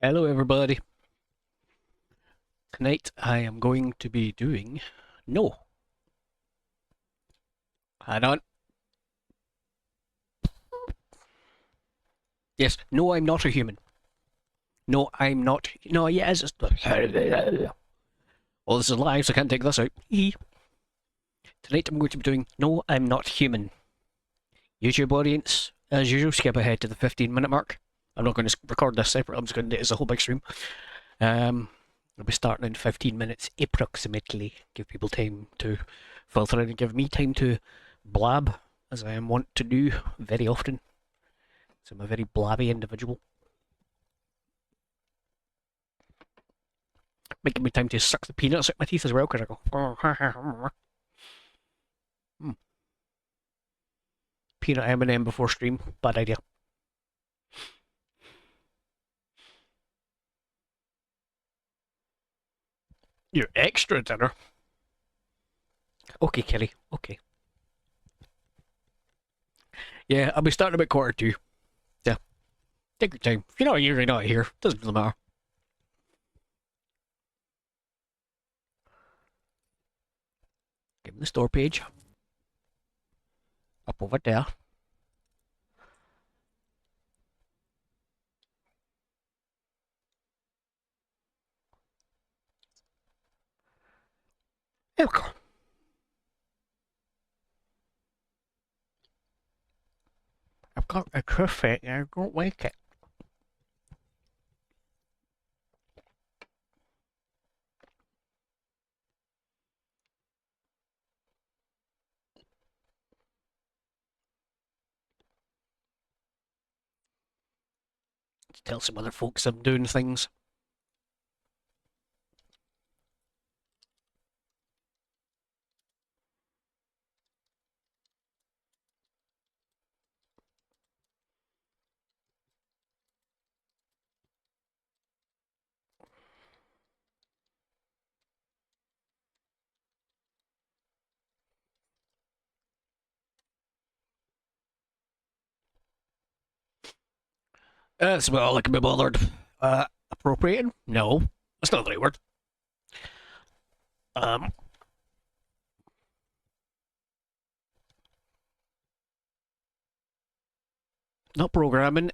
Hello, everybody. Tonight I am going to be doing. No, I don't. Yes, no, I'm not a human. No, I'm not. No, yes. Well, this is live, so I can't take this out. Tonight I'm going to be doing. No, I'm not human. YouTube audience, as usual, skip ahead to the 15-minute mark. I'm not going to record this separate. I'm just going to do it as a whole big stream. I'll be starting in 15 minutes approximately. Give people time to filter in and give me time to blab, as I am wont to do very often. So I'm a very blabby individual. Might give me time to suck the peanuts out my teeth as well, because I go. Peanut M&M before stream, bad idea. Your extra dinner? Okay, Kelly, okay. Yeah, I'll be starting about 1:45. Yeah, take your time. If you're not here, you're not here. Doesn't really matter. Give me the store page. Up over there. There we go. I've got a criffet and I don't like it. Tell some other folks I'm doing things. That's about all I can be bothered. Appropriating? No, that's not the right word. Um, Not programming.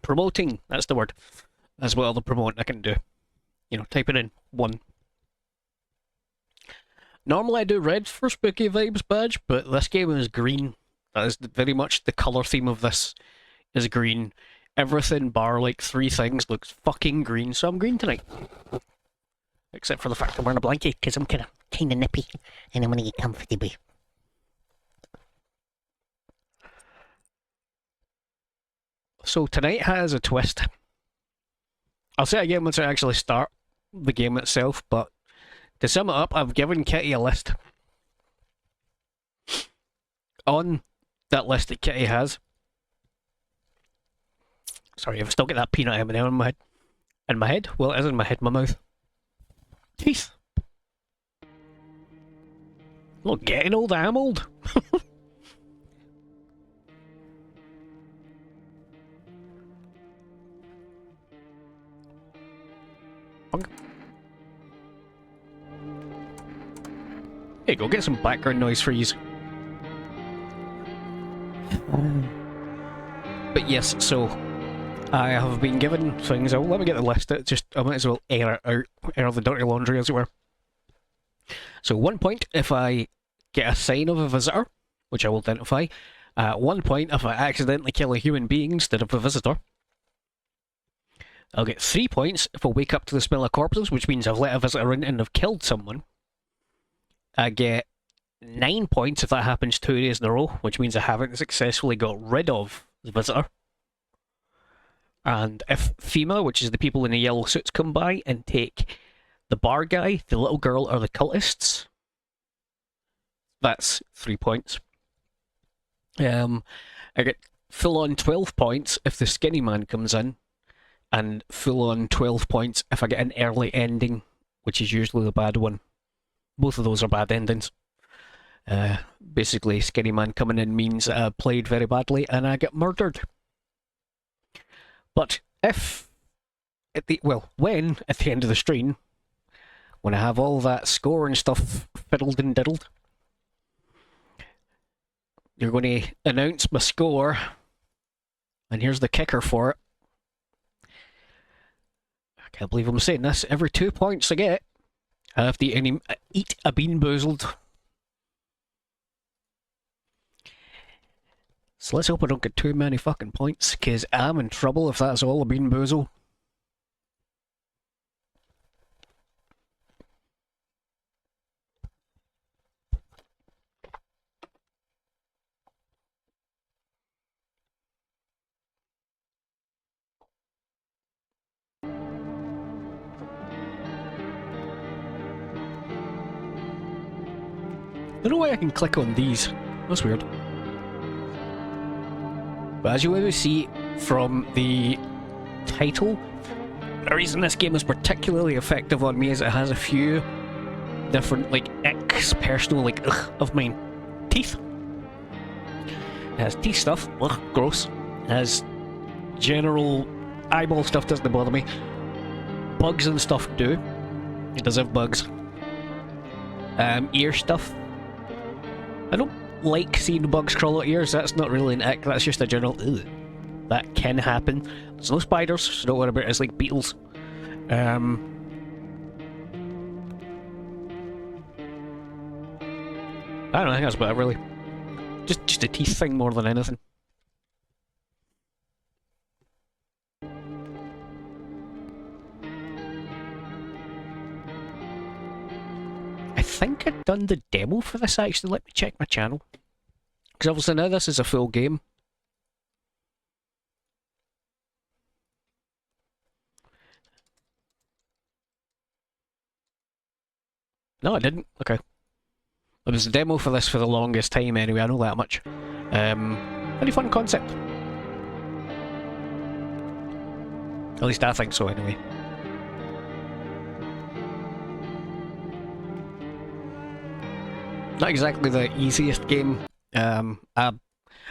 Promoting. That's the word. That's what all the promoting I can do. You know, typing in one. Normally I do red for spooky vibes badge, but this game is green. That is very much the color theme of this is green. Everything bar like three things looks fucking green, so I'm green tonight. Except for the fact I'm wearing a blanket because I'm kind of nippy and I want to get comfortable. So tonight has a twist. I'll say it again once I actually start the game itself, but to sum it up, I've given Kitty a list. On that list that Kitty has, sorry, I've still got that peanut M&M in my head. In my head? Well, it is in my head, my mouth. Teeth. Look, getting old, I'm old. Here you go, get some background noise for you. But yes, so I have been given things. Oh, let me get the list. I might as well air it out, air the dirty laundry, as it were. So 1 point if I get a sign of a visitor, which I will identify. 1 point if I accidentally kill a human being instead of a visitor. I'll get 3 points if I wake up to the smell of corpses, which means I've let a visitor in and I've killed someone. I get 9 points if that happens 2 days in a row, which means I haven't successfully got rid of the visitor. And if FEMA, which is the people in the yellow suits, come by and take the bar guy, the little girl, or the cultists, that's 3 points. I get full on 12 points if the skinny man comes in, and full on 12 points if I get an early ending, which is usually the bad one. Both of those are bad endings. Basically, skinny man coming in means I played very badly and I get murdered. But if when at the end of the stream, when I have all that score and stuff fiddled and diddled, you're going to announce my score, and here's the kicker for it. I can't believe I'm saying this. Every 2 points I get, I have to eat a beanboozled. So let's hope I don't get too many fucking points, because I'm in trouble if that's all a beanboozle. I don't know why I can click on these. That's weird. But as you will see from the title, the reason this game is particularly effective on me is it has a few different, like, personal, like, of mine. Teeth. It has teeth stuff. Ugh, gross. It has general eyeball stuff, doesn't bother me. Bugs and stuff do. It does have bugs. Ear stuff. I don't like seeing bugs crawl out ears. That's not really an ick. That's just a general ugh. That can happen. There's no spiders, so don't worry about it. It's like beetles. I don't know. I think that's about it, really. Just a teeth thing more than anything. I think I'd done the demo for this, actually. Let me check my channel. Because obviously now this is a full game. No, I didn't. Okay. There was a demo for this for the longest time anyway, I know that much. Pretty fun concept. At least I think so anyway. Not exactly the easiest game. I'm not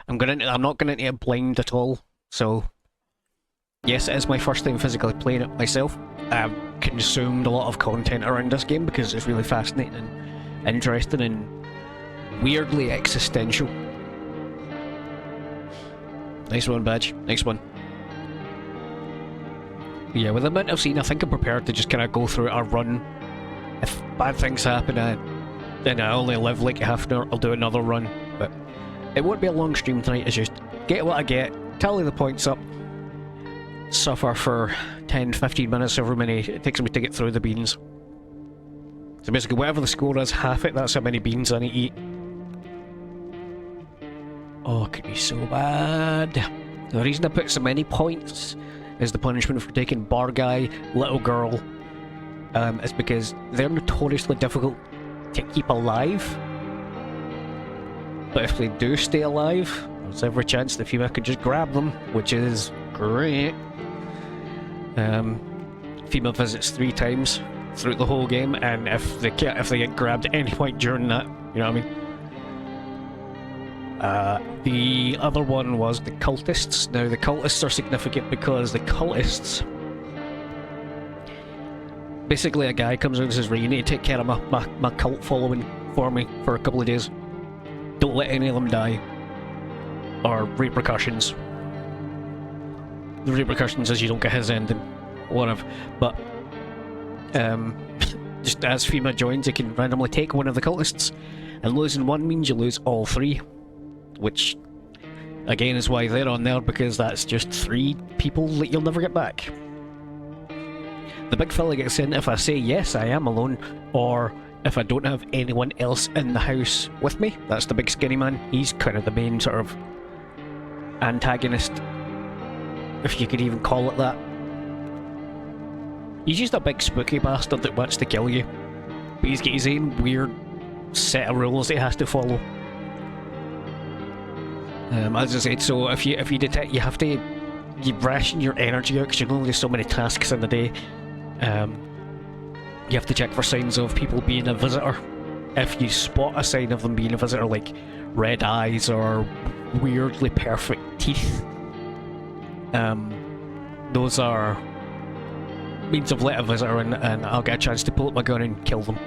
going into it blind at all. So yes, it is my first time physically playing it myself. I've consumed a lot of content around this game because it's really fascinating and interesting and weirdly existential. Nice one, Badge. Nice one. Yeah, with the amount I've seen, I think I'm prepared to just kind of go through a run. If bad things happen, then I only live like half an hour, I'll do another run. But it won't be a long stream tonight, it's just get what I get, tally the points up, suffer for 10-15 minutes, however many it takes me to get through the beans. So basically whatever the score is, half it, that's how many beans I need to eat. Oh, it could be so bad. The reason I put so many points is the punishment for taking bar guy, little girl, is because they're notoriously difficult to keep alive. But if they do stay alive, there's every chance that Fema could just grab them, which is great. Fema visits 3 times throughout the whole game, and if they get grabbed at any point during that, you know what I mean? The other one was the cultists. Now the cultists are significant because the cultists, basically a guy comes in and says, right, you need to take care of my cult following for me for a couple of days. Don't let any of them die. Or repercussions. The repercussions is you don't get his ending. Whatever. But just as Fema joins, you can randomly take one of the cultists, and losing one means you lose all 3. Which, again, is why they're on there, because that's just 3 people that you'll never get back. The big fella gets in if I say yes, I am alone, or if I don't have anyone else in the house with me. That's the big skinny man. He's kind of the main sort of antagonist, if you could even call it that. He's just a big spooky bastard that wants to kill you, but he's got his own weird set of rules that he has to follow. As I said, so if you detect, you have to ration your energy out because you can only do so many tasks in a day. You have to check for signs of people being a visitor. If you spot a sign of them being a visitor, like red eyes or weirdly perfect teeth, those are means of let a visitor in and I'll get a chance to pull up my gun and kill them.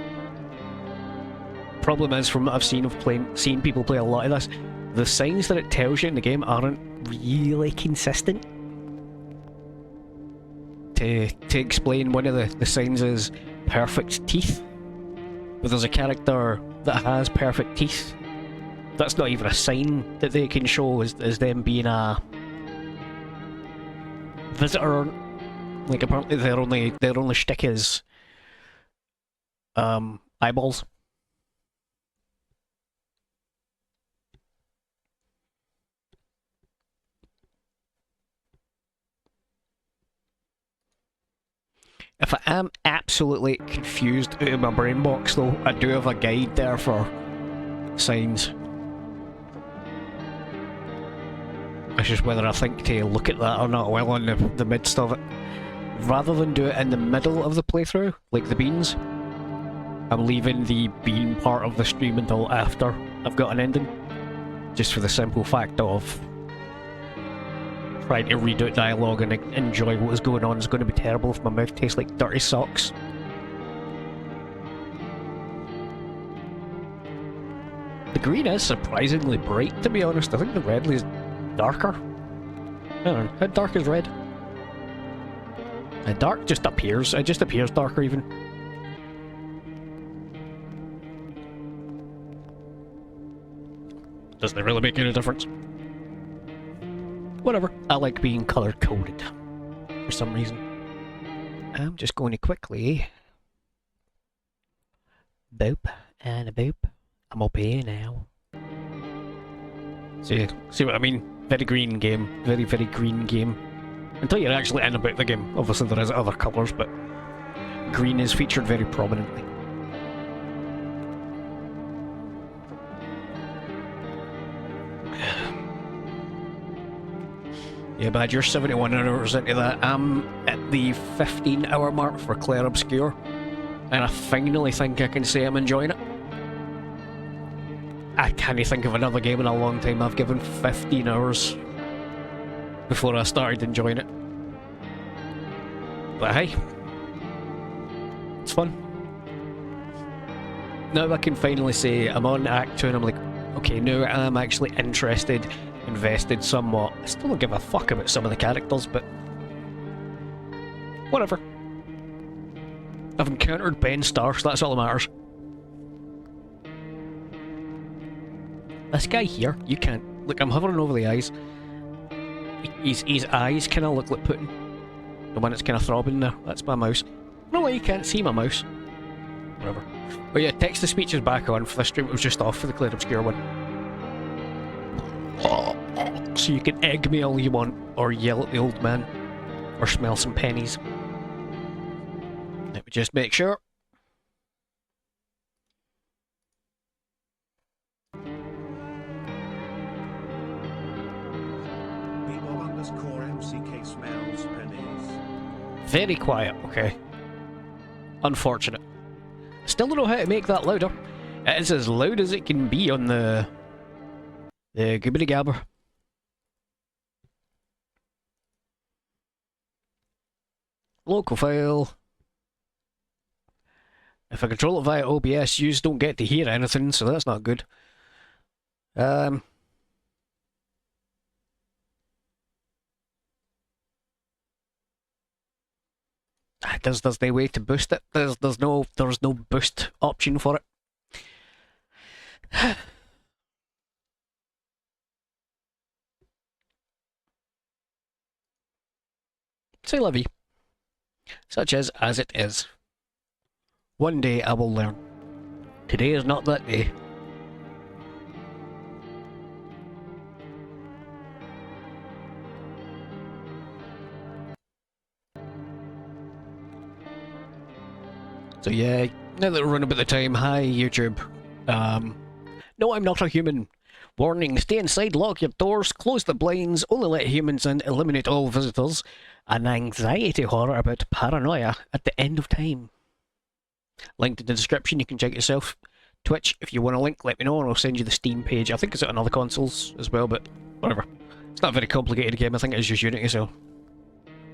Problem is, from what I've seen of seen people play a lot of this, the signs that it tells you in the game aren't really consistent. To explain, one of the signs is perfect teeth, but there's a character that has perfect teeth. That's not even a sign that they can show as them being a visitor. Like, apparently their only shtick is eyeballs. If I am absolutely confused out of my brain box though, I do have a guide there for signs. It's just whether I think to look at that or not while on the midst of it. Rather than do it in the middle of the playthrough, like the beans, I'm leaving the bean part of the stream until after I've got an ending. Just for the simple fact of trying to read out dialogue and enjoy what is going on is going to be terrible if my mouth tastes like dirty socks. The green is surprisingly bright, to be honest. I think the red is darker. I don't know, how dark is red? Dark just appears, it just appears darker even. Doesn't it really make any difference? Whatever, I like being colour-coded for some reason. I'm just going to quickly boop and a boop. I'm up here now. See what I mean? Very green game, very green game. Until you're actually in about the game. Obviously there is other colours, but green is featured very prominently. Yeah, Bad, you're 71 hours into that. I'm at the 15-hour mark for Clair Obscure, and I finally think I can say I'm enjoying it. I can't think of another game in a long time I've given 15 hours before I started enjoying it. But hey, it's fun. Now I can finally say I'm on Act 2 and I'm like, okay, now I'm actually interested, invested somewhat. I still don't give a fuck about some of the characters, but whatever. I've encountered Ben Starr, so that's all that matters. This guy here, you can't... Look, I'm hovering over the eyes. His eyes kind of look like Putin. The one that's kind of throbbing there. That's my mouse. No, you can't see my mouse. Whatever. But yeah, text-to-speech is back on for the stream. It was just off for the Clair Obscure one. So you can egg me all you want, or yell at the old man, or smell some pennies. Let me just make sure. MCK smells pennies. Very quiet, okay. Unfortunate. Still don't know how to make that louder. It is as loud as it can be on the Gibbity Gabber. Local file. If I control it via OBS, you don't get to hear anything, so that's not good. There's no way to boost it. There's no boost option for it. C'est la vie. Such as it is. One day I will learn. Today is not that day. So yeah, now that we're running about the time, hi YouTube. No, I'm not a human. Warning, stay inside, lock your doors, close the blinds, only let humans in, eliminate all visitors. An anxiety horror about paranoia at the end of time. Linked in the description, you can check it yourself. Twitch, if you want a link, let me know and I'll send you the Steam page. I think it's on other consoles as well, but whatever. It's not a very complicated game, I think it's just Unity, so...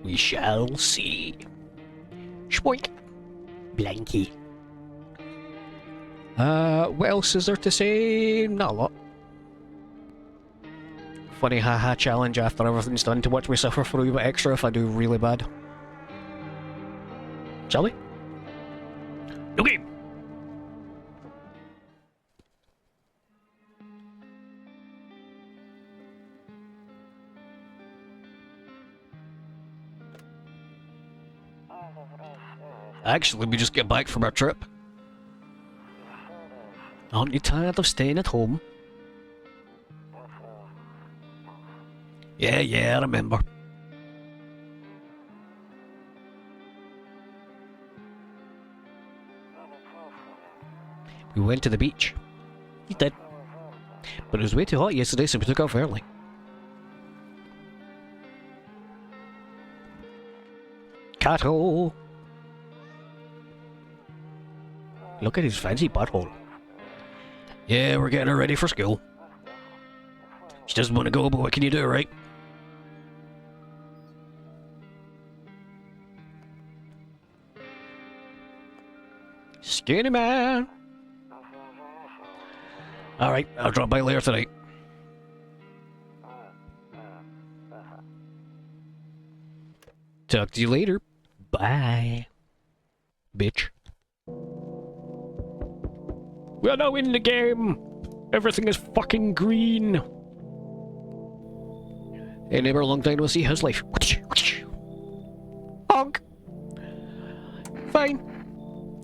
We shall see. Shpoink. Blanky. What else is there to say? Not a lot. Funny haha challenge after everything's done to watch me suffer for a wee bit extra if I do really bad. Shall we? Okay. Actually, we just get back from our trip. Aren't you tired of staying at home? Yeah, I remember. We went to the beach. We did. But it was way too hot yesterday, so we took off early. Cattle! Look at his fancy butthole. Yeah, we're getting her ready for school. She doesn't want to go, but what can you do, right? Skinny man! Alright, I'll drop by later tonight. Talk to you later. Bye. Bitch. We're now in the game! Everything is fucking green! Hey neighbour, long time no see, how's life? Honk! Fine.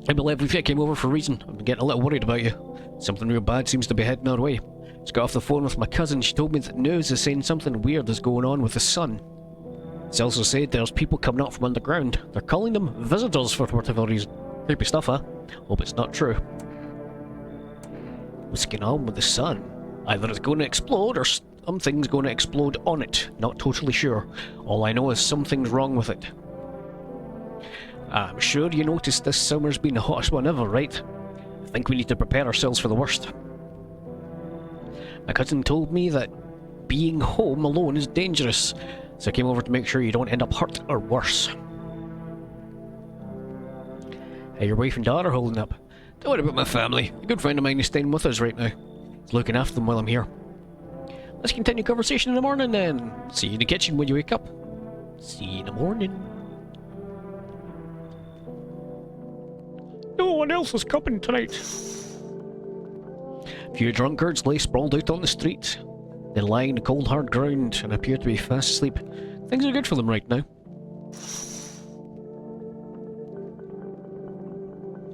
I believe we came over for a reason. I'm getting a little worried about you. Something real bad seems to be heading our way. Just got off the phone with my cousin. She told me that news is saying something weird is going on with the sun. It's also said there's people coming up from underground. They're calling them visitors for whatever reason. Creepy stuff, huh? Hope it's not true. What's going on with the sun? Either it's going to explode or something's going to explode on it. Not totally sure. All I know is something's wrong with it. I'm sure you noticed this summer's been the hottest one ever, right? I think we need to prepare ourselves for the worst. My cousin told me that being home alone is dangerous, so I came over to make sure you don't end up hurt or worse. How your wife and daughter holding up? Don't worry about my family. A good friend of mine is staying with us right now. He's looking after them while I'm here. Let's continue conversation in the morning then. See you in the kitchen when you wake up. See you in the morning. No one else is coming tonight. A few drunkards lay sprawled out on the street. They lie in the cold hard ground and appear to be fast asleep. Things are good for them right now.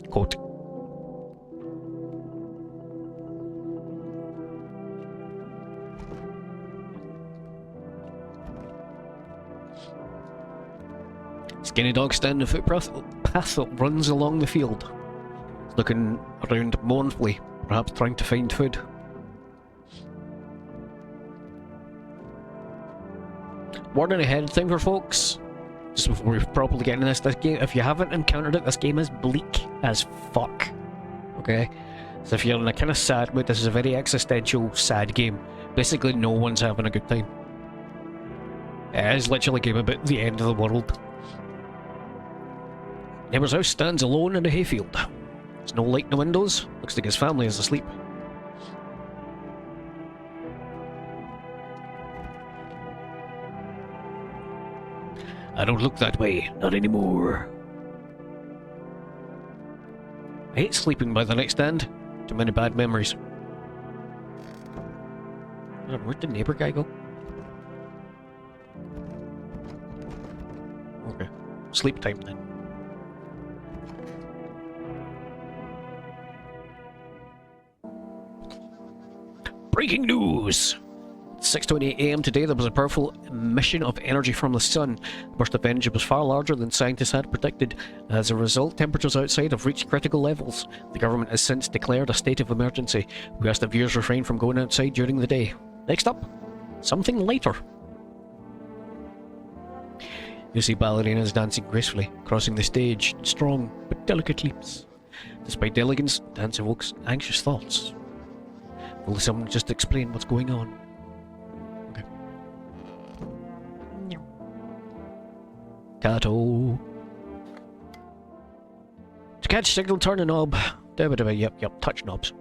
Quote. Skinny dog standing in the footpath that runs along the field, looking around mournfully, perhaps trying to find food. Warning ahead of time for folks, just before we properly get into this game, if you haven't encountered it, this game is bleak as fuck. Okay? So if you're in a kind of sad mood, this is a very existential, sad game. Basically, no one's having a good time. It is literally a game about the end of the world. Neighbour's house stands alone in a hayfield. There's no light in the windows. Looks like his family is asleep. I don't look that way. Not anymore. I hate sleeping by the nightstand. Too many bad memories. Where'd the neighbour guy go? Okay. Sleep time then. Breaking news! At 6:28 AM today, there was a powerful emission of energy from the sun. The burst of energy was far larger than scientists had predicted. As a result, temperatures outside have reached critical levels. The government has since declared a state of emergency. We ask that viewers refrain from going outside during the day. Next up, something lighter. You see ballerinas dancing gracefully, crossing the stage in strong but delicate leaps. Despite the elegance, dance evokes anxious thoughts. Will someone just explain what's going on? Okay. Cato. To catch signal, turn a knob. Yep, touch knobs.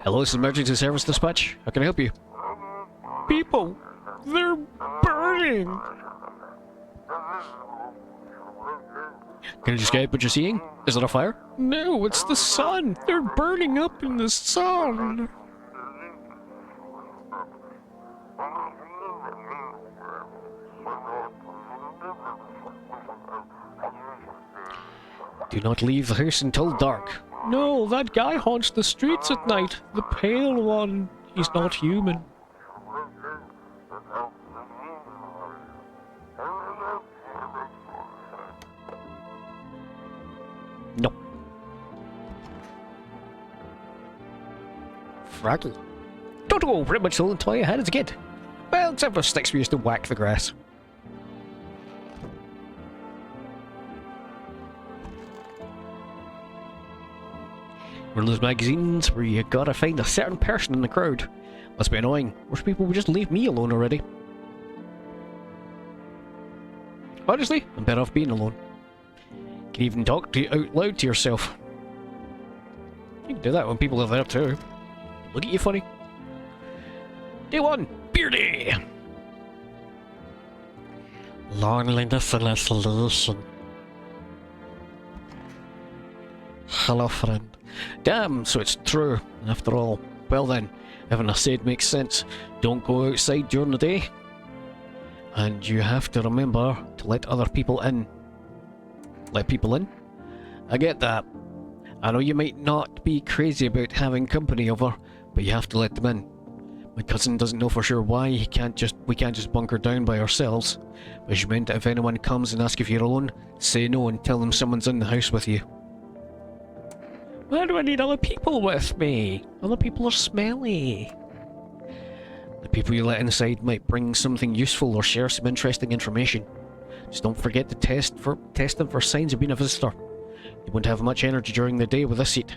Hello, this is emergency service dispatch. How can I help you? People! They're burning! Can you describe what you're seeing? Is it a fire? No, it's the sun! They're burning up in the sun! Do not leave the house until dark. No, that guy haunts the streets at night. The pale one. He's not human. No. Fraggle. Don't go pretty much the whole toy I had as a kid. Well, except for sticks we used to whack the grass. One of those magazines where you gotta find a certain person in the crowd. Must be annoying. Most people would just leave me alone already. Honestly, I'm better off being alone. You can even talk out loud to yourself. You can do that when people are there too. Look at you funny. Day 1, beer day! Loneliness and isolation. Hello, friend. Damn, so it's true, after all. Well then, everything I said makes sense. Don't go outside during the day. And you have to remember to let other people in. Let people in? I get that. I know you might not be crazy about having company over, but you have to let them in. My cousin doesn't know for sure why we can't just bunker down by ourselves, but she meant that if anyone comes and asks if you're alone, say no and tell them someone's in the house with you. Why do I need other people with me? Other people are smelly. The people you let inside might bring something useful or share some interesting information. Just don't forget to test them for signs of being a visitor. You won't have much energy during the day with this seat.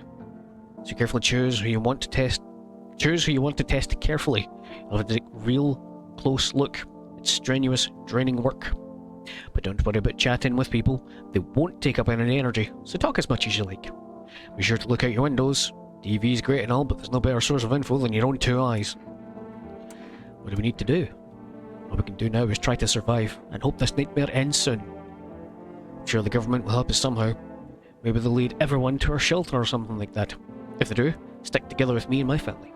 So carefully choose who you want to test. Choose who you want to test carefully. You'll have to take real close look. It's strenuous, draining work. But don't worry about chatting with people. They won't take up any energy, so talk as much as you like. Be sure to look out your windows. TV's great and all, but there's no better source of info than your own two eyes. What do we need to do? All we can do now is try to survive, and hope this nightmare ends soon. I'm sure the government will help us somehow. Maybe they'll lead everyone to our shelter or something like that. If they do, stick together with me and my family.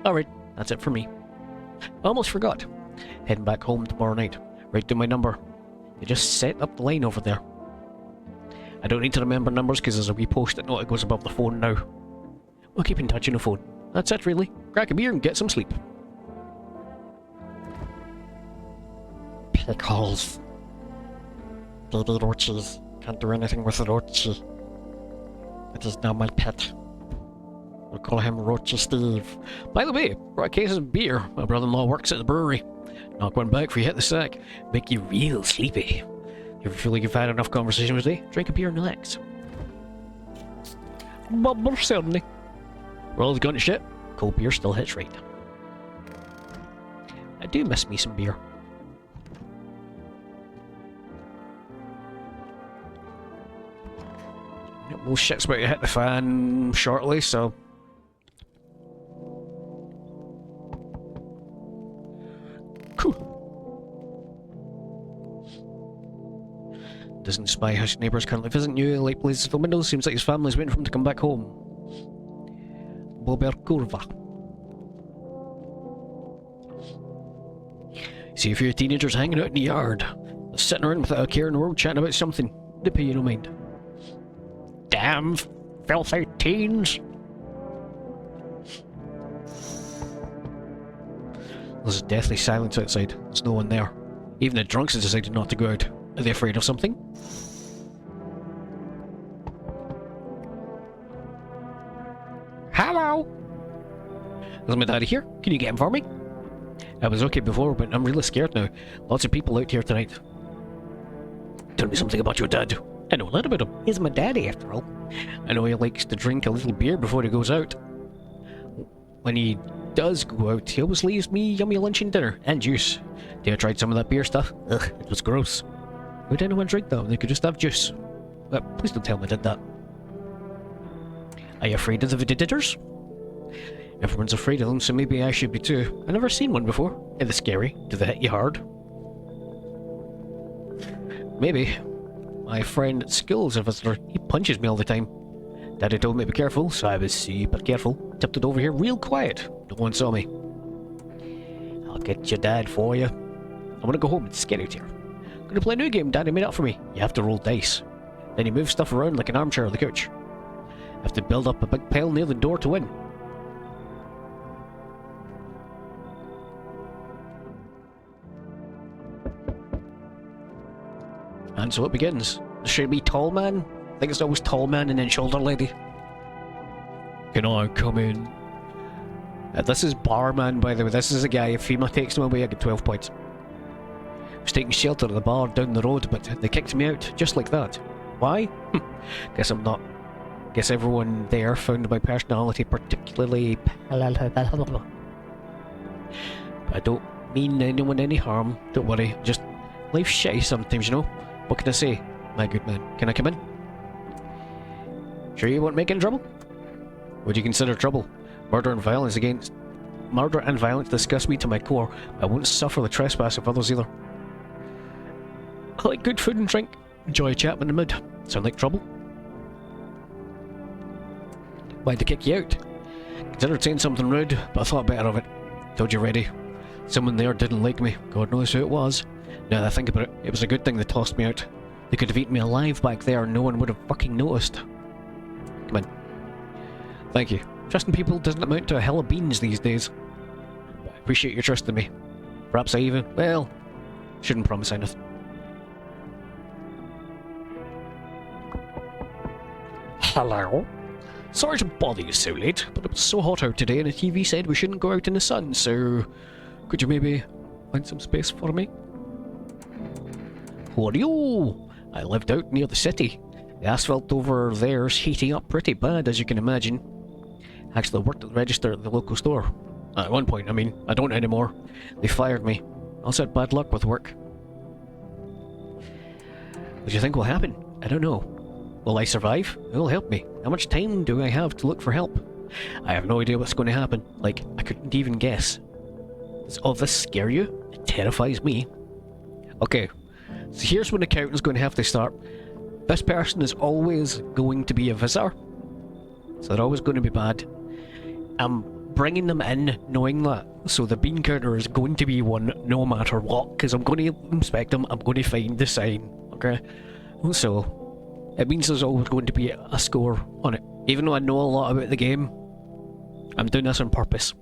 Alright, that's it for me. I almost forgot. Heading back home tomorrow night. Write down my number. They just set up the line over there. I don't need to remember numbers because there's a wee post-it note that goes above the phone now. We'll keep in touch on the phone. That's it really. Crack a beer and get some sleep. Pickles. Baby roaches. Can't do anything with a roachy. It is now my pet. We'll call him Roachy Steve. By the way, brought a case of beer. My brother-in-law works at the brewery. Knock one back before you hit the sack. Make you real sleepy. If you feel like you've had enough conversation today, drink a beer and relax. Bubble certainly. World's gone to shit. Cold beer still hits right. I do miss me some beer. Well, shit's about to hit the fan shortly, so... Cool. Doesn't spy how his neighbours currently visiting you, light blazes at the window, seems like his family's waiting for him to come back home. Bober Curva. See a few teenagers hanging out in the yard. They're sitting around without a care in the world chatting about something. They pay you no mind. Damn filthy teens! There's a deathly silence outside. There's no one there. Even the drunks have decided not to go out. Are they afraid of something? Hello! Is my daddy here? Can you get him for me? I was okay before, but I'm really scared now. Lots of people out here tonight. Tell me something about your dad. I know a lot about him. He's my daddy, after all. I know he likes to drink a little beer before he goes out. When he does go out. He always leaves me yummy lunch and dinner, and juice. Dare tried some of that beer stuff? Ugh, it was gross. Would anyone drink that when they could just have juice? Please don't tell me I did that. Are you afraid of the visitors? Everyone's afraid of them, so maybe I should be too. I've never seen one before. Are they scary? Do they hit you hard? Maybe. My friend at school's a visitor. He punches me all the time. Daddy told me to be careful, so I was super careful. Tipped it over here real quiet. No one saw me. I'll get your dad for you. I want to go home. It's scary out here. I'm gonna play a new game Daddy made up for me. You have to roll dice. Then you move stuff around like an armchair on the couch. You have to build up a big pile near the door to win. And so it begins. Should it be tall man? I think it's always tall man and then shoulder lady. Can I come in? This is barman, by the way. This is a guy. If FEMA takes him away, I get 12 points. I was taking shelter at the bar down the road, but they kicked me out, just like that. Why? Guess I'm not. Guess everyone there found my personality particularly... I don't mean anyone any harm. Don't worry. Just... life's shitty sometimes, you know? What can I say? My good man. Can I come in? Sure you won't make any trouble? What do you consider trouble? Murder and violence disgust me to my core. I won't suffer the trespass of others either. I like good food and drink. Enjoy a chat in the mood. Sound like trouble? Why'd they kick you out? Considered saying something rude, but I thought better of it. Told you already. Someone there didn't like me. God knows who it was. Now that I think about it, it was a good thing they tossed me out. They could have eaten me alive back there and no one would have fucking noticed. Come in. Thank you. Trusting people doesn't amount to a hell of beans these days. But I appreciate your trust in me. Perhaps I even... well... shouldn't promise anything. Hello? Sorry to bother you so late, but it was so hot out today and the TV said we shouldn't go out in the sun, so... could you maybe find some space for me? Who are you? I lived out near the city. The asphalt over there's heating up pretty bad, as you can imagine. Actually, I worked at the register at the local store. At one point, I mean. I don't anymore. They fired me. Also had bad luck with work. What do you think will happen? I don't know. Will I survive? It will help me. How much time do I have to look for help? I have no idea what's going to happen. Like, I couldn't even guess. Does all this scare you? It terrifies me. Okay. So here's when the counting's going to have to start. This person is always going to be a visitor. So they're always going to be bad. I'm bringing them in knowing that. So the bean counter is going to be one no matter what. Because I'm going to inspect them. I'm going to find the sign. Okay? So it means there's always going to be a score on it. Even though I know a lot about the game, I'm doing this on purpose.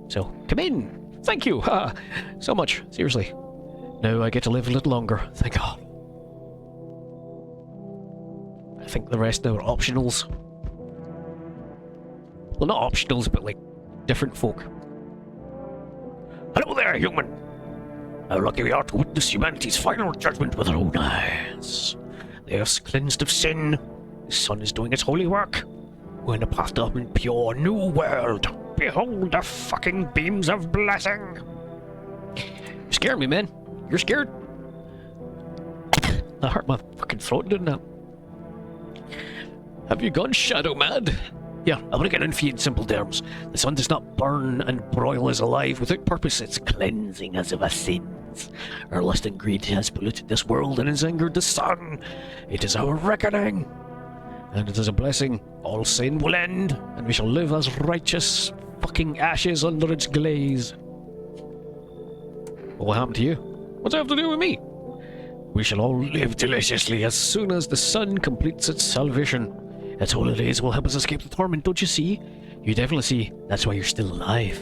So, come in! Thank you! Ha! So much, seriously. Now I get to live a little longer, thank God. I think the rest now are optionals. Well, not optionals, but like, different folk. Hello there, human! How lucky we are to witness humanity's final judgment with our own eyes. The earth's cleansed of sin. The sun is doing its holy work. We're in a path up and pure new world. Behold the fucking beams of blessing. You scared me, man. You're scared? That hurt my fucking throat, didn't it? Have you gone shadow mad? Yeah, I'll break it in for you in simple terms. The sun does not burn and broil us alive without purpose. It's cleansing us of our sins. Our lust and greed has polluted this world and has angered the sun. It is our reckoning. And it is a blessing. All sin will end, and we shall live as righteous fucking ashes under its glaze. What will happen to you? What's that have to do with me? We shall all live deliciously as soon as the sun completes its salvation. Its holidays will help us escape the torment, don't you see? You definitely see. That's why you're still alive.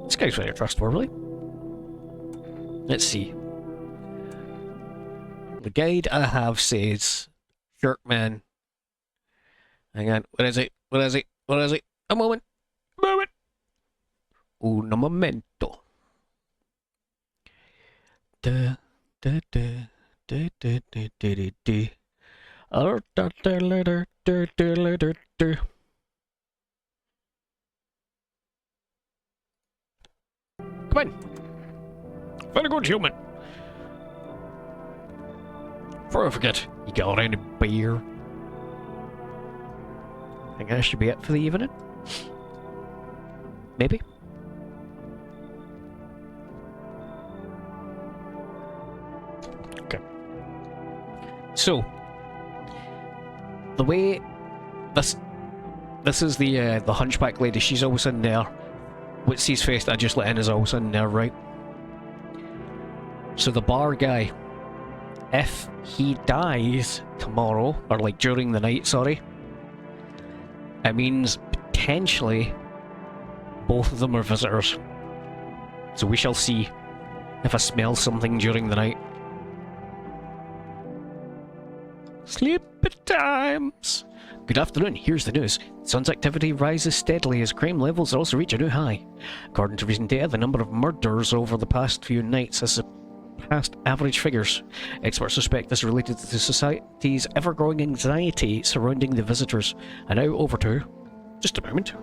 This guy's very trustworthy. Let's see. The guide I have says... Jerkman. Hang on. What is it? What is it? What is it? A moment. A moment. Un momento. Da da da da da da da da. Da da da da da da. Come in. Very good, human. Before I forget, you got any beer? I think that should be it for the evening. Maybe. Okay. So, the way this is the hunchback lady. She's always in there. Witsy's face that I just let in is always in there, right? So the bar guy, if he dies tomorrow, or like during the night, sorry, it means potentially both of them are visitors. So we shall see if I smell something during the night. Sleepy times! Good afternoon, here's the news. Sun's activity rises steadily as crime levels also reach a new high. According to recent data, the number of murders over the past few nights has surpassed average figures. Experts suspect this is related to society's ever-growing anxiety surrounding the visitors. And now over to... just a moment.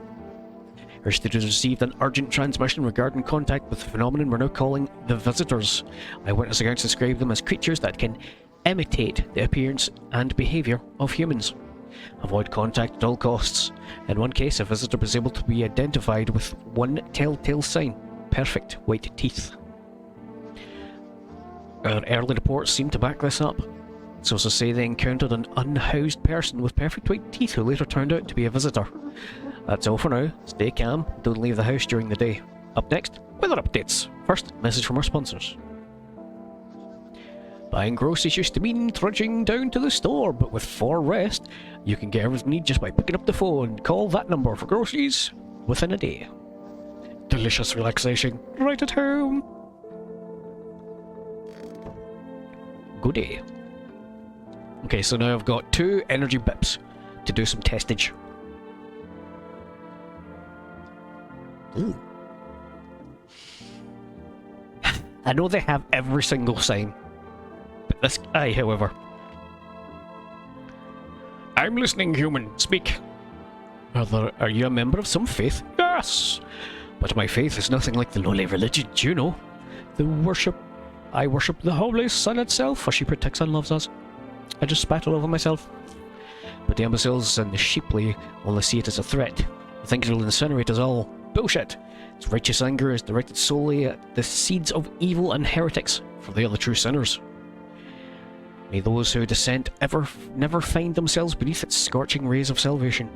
Our studios received an urgent transmission regarding contact with the phenomenon we're now calling the visitors. Eyewitness accounts describe them as creatures that can imitate the appearance and behaviour of humans. Avoid contact at all costs. In one case, a visitor was able to be identified with one telltale sign: perfect white teeth. Our early reports seem to back this up. Sources say they encountered an unhoused person with perfect white teeth who later turned out to be a visitor. That's all for now. Stay calm, don't leave the house during the day. Up next, weather updates. First, message from our sponsors. Buying groceries used to mean trudging down to the store, but with 4Rest, you can get everything you need just by picking up the phone. Call that number for groceries within a day. Delicious relaxation right at home. Good day. Okay, so now I've got 2 energy bips to do some testage. Ooh. I know they have every single sign. But this guy, however... I'm listening, human. Speak. Are you a member of some faith? Yes! But my faith is nothing like the lowly religion, you know. I worship the Holy Sun itself, for she protects and loves us. I just spat all over myself. But the imbeciles and the sheeply only see it as a threat. They think it'll incinerate us all. Bullshit! Its righteous anger is directed solely at the seeds of evil and heretics, for they are the true sinners. May those who dissent never find themselves beneath its scorching rays of salvation.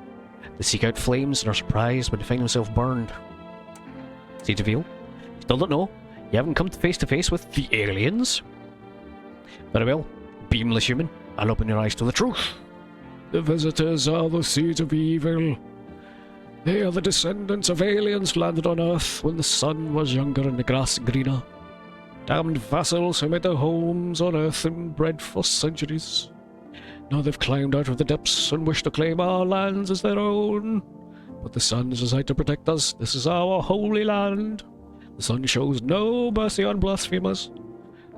They seek out flames and are surprised when they find themselves burned. See the veil? Still don't know? You haven't come face to face with the aliens? Very well. Beamless human, I'll open your eyes to the truth. The visitors are the seeds of evil. They are the descendants of aliens who landed on Earth when the sun was younger and the grass greener. Damned vassals who made their homes on Earth and bred for centuries. Now they've climbed out of the depths and wish to claim our lands as their own. But the sun is designed to protect us. This is our holy land. The sun shows no mercy on blasphemers.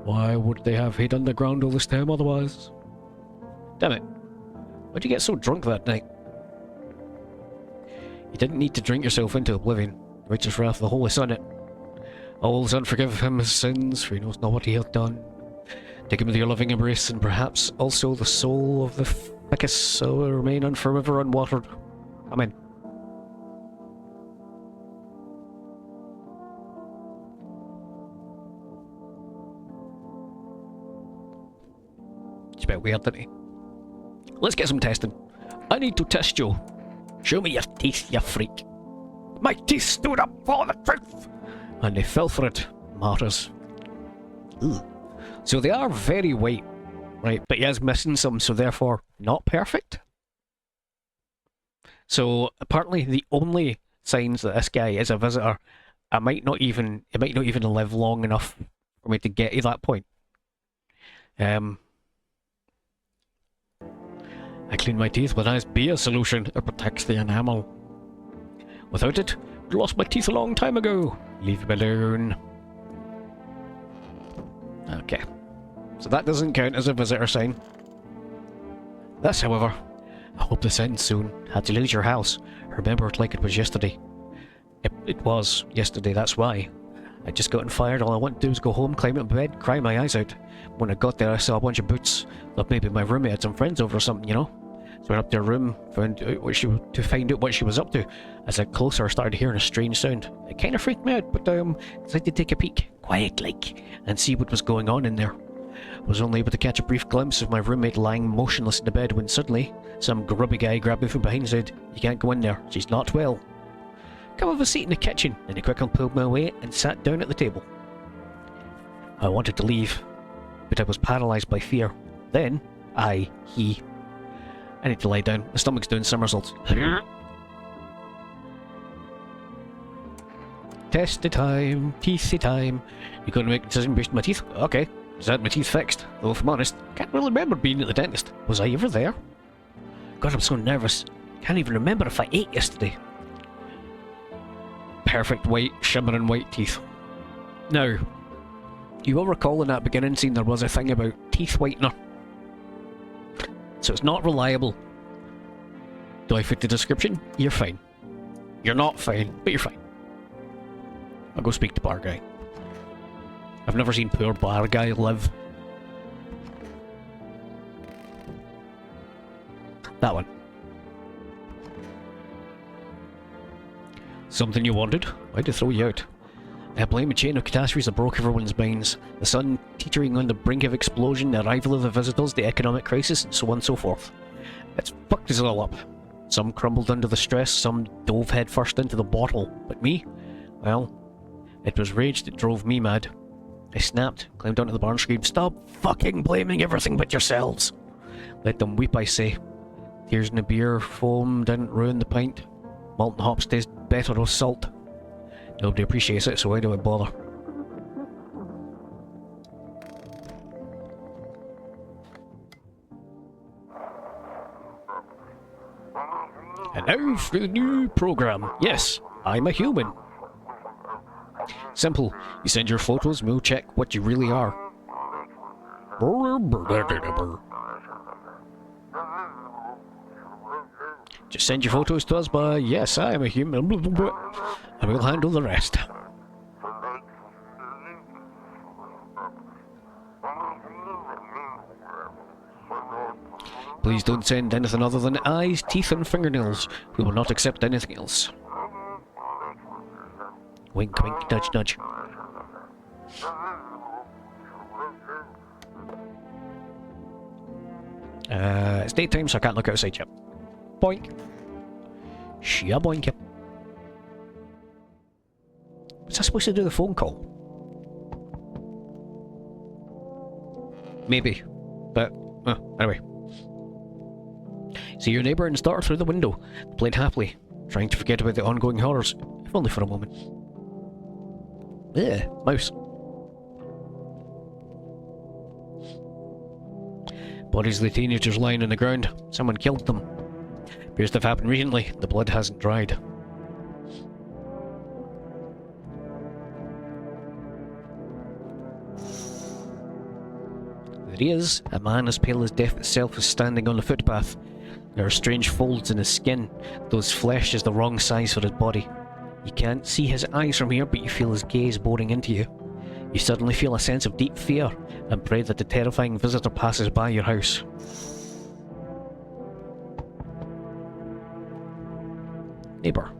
Why would they have hid underground all this time otherwise? Damn it. Why'd you get so drunk that night? You didn't need to drink yourself into oblivion. Righteous wrath of the Holy Sun, it. All the Son forgive him his sins, for he knows not what he hath done. Take him with your loving embrace, and perhaps also the soul of the ficus so will remain on forever unwatered. Amen. It's a bit weird, isn't he? Let's get some testing. I need to test you. Show me your teeth, you freak. My teeth stood up for the truth! And they fell for it, martyrs. Ugh. So they are very white, right? But he is missing some, so therefore not perfect. So apparently the only signs that this guy is a visitor, it might not even live long enough for me to get to that point. I clean my teeth with nice beer solution. It protects the enamel. Without it, I'd lost my teeth a long time ago. Leave me alone. Okay. So that doesn't count as a visitor sign. This, however, I hope this ends soon. Had to lose your house. Remember it like it was yesterday. It was yesterday, that's why. I just gotten fired. All I wanted to do was go home, climb into bed, cry my eyes out. When I got there, I saw a bunch of boots. Thought maybe my roommate had some friends over or something, you know? So I went up to her room, found out to find out what she was up to. As I got closer, I started hearing a strange sound. It kind of freaked me out, but decided to take a peek, quiet-like, and see what was going on in there. I was only able to catch a brief glimpse of my roommate lying motionless in the bed when suddenly, some grubby guy grabbed me from behind and said, "You can't go in there, she's not well. Come have a seat in the kitchen," and he quickly pulled me away and sat down at the table. I wanted to leave, but I was paralysed by fear. Then, I need to lie down. My stomach's doing somersaults. Testy time, teethy time. You gonna make a decision based on my teeth? Okay. Is that my teeth fixed? Though if I'm honest, can't really remember being at the dentist. Was I ever there? God, I'm so nervous. Can't even remember if I ate yesterday. Perfect white, shimmering white teeth. Now, you will recall in that beginning scene there was a thing about teeth whitener. So it's not reliable. Do I fit the description? You're fine. You're not fine, but you're fine. I'll go speak to bar guy. I've never seen poor bar guy live. That one. Something you wanted? Why'd they throw you out? I blame a chain of catastrophes that broke everyone's minds. The sun teetering on the brink of explosion, the arrival of the visitors, the economic crisis, and so on and so forth. It's fucked us all up. Some crumbled under the stress, some dove headfirst into the bottle. But me? Well, it was rage that drove me mad. I snapped, climbed onto the bar and screamed, "Stop fucking blaming everything but yourselves!" Let them weep, I say. Tears in the beer, foam didn't ruin the pint. Malt and hops taste better with salt. Nobody appreciates it, so why do I bother? And now for the new program. Yes, I'm a human. Simple. You send your photos and we'll check what you really are. Just send your photos to us by, yes, I am a human, and we'll handle the rest. Please don't send anything other than eyes, teeth and fingernails. We will not accept anything else. Wink, wink, nudge, nudge. It's daytime, so I can't look outside yet. Boink. Shia boink. Was I supposed to do the phone call? Maybe. But, anyway. See your neighbour and start through the window. They played happily, trying to forget about the ongoing horrors, if only for a moment. Mouse. Bodies of the teenagers lying on the ground. Someone killed them. Appears to have happened recently. The blood hasn't dried. There he is. A man as pale as death itself is standing on the footpath. There are strange folds in his skin. Those flesh is the wrong size for his body. You can't see his eyes from here, but you feel his gaze boring into you. You suddenly feel a sense of deep fear and pray that the terrifying visitor passes by your house. Neighbour.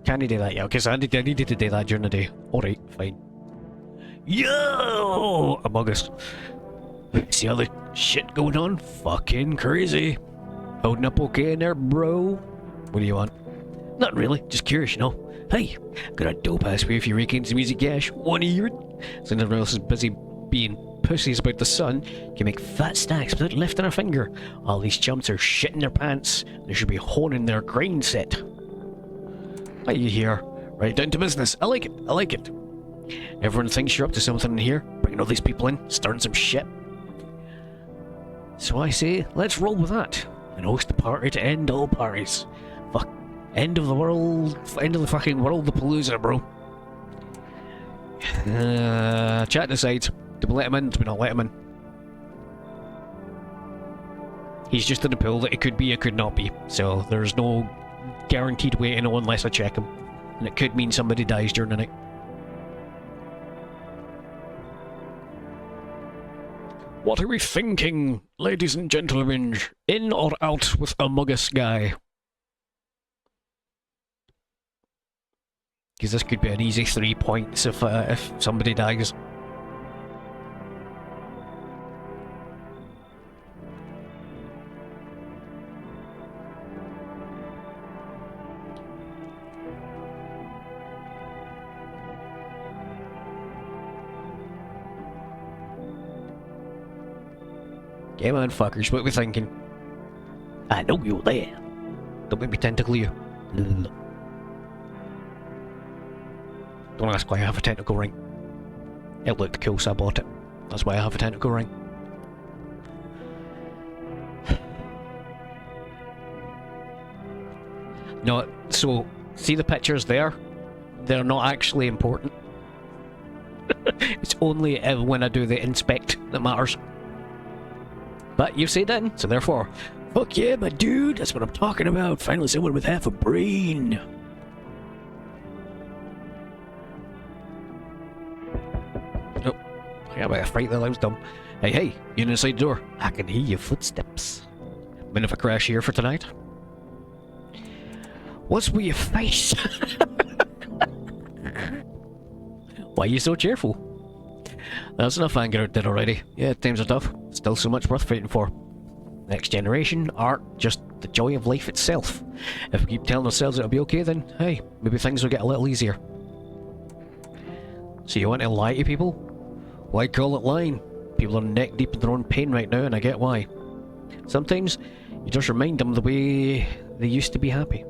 Can you do that? Yeah, okay, so I needed to do that during the day. Alright, fine. Yo! Among Us. See all the shit going on? Fucking crazy. Holding up okay in there, bro? What do you want? Not really, just curious, you know. Hey, got a dope ass way if you rake in some music cash. Wanna hear it? Since everyone else is busy being pussies about the sun, can make fat stacks without lifting a finger. All these chumps are shitting their pants. They should be honing their grind set. What you hear? Right down to business. I like it, I like it. Everyone thinks you're up to something in here, bringing all these people in, starting some shit. So I say, let's roll with that, and host a party to end all parties. Fuck. End of the world, end of the fucking world, the palooza, bro. Chat decides. Do we let him in? Do we not let him in? He's just in the pool that it could be, it could not be. So there's no guaranteed way to know unless I check him. And it could mean somebody dies during the night. What are we thinking, ladies and gentlemen? In or out with Among Us guy? Because this could be an easy 3 points if somebody dies. Come on, fuckers, what are we thinking? I know you're there. Don't make me tentacle you. Don't ask why I have a tentacle ring. It looked cool, so I bought it. That's why I have a tentacle ring. No, so, see the pictures there? They're not actually important. It's only when I do the inspect that matters. But you say that, so therefore, fuck yeah, my dude, that's what I'm talking about. Finally someone with half a brain. Oh, I got a fright that I was dumb. Hey, hey, you inside the door. I can hear your footsteps. Been if I crash here for tonight? What's with your face? Why are you so cheerful? That's enough anger out there already. Yeah, times are tough. Still so much worth fighting for. Next generation, art, just the joy of life itself. If we keep telling ourselves it'll be okay, then, hey, maybe things will get a little easier. So you want to lie to people? Why call it lying? People are neck deep in their own pain right now, and I get why. Sometimes, you just remind them the way they used to be happy.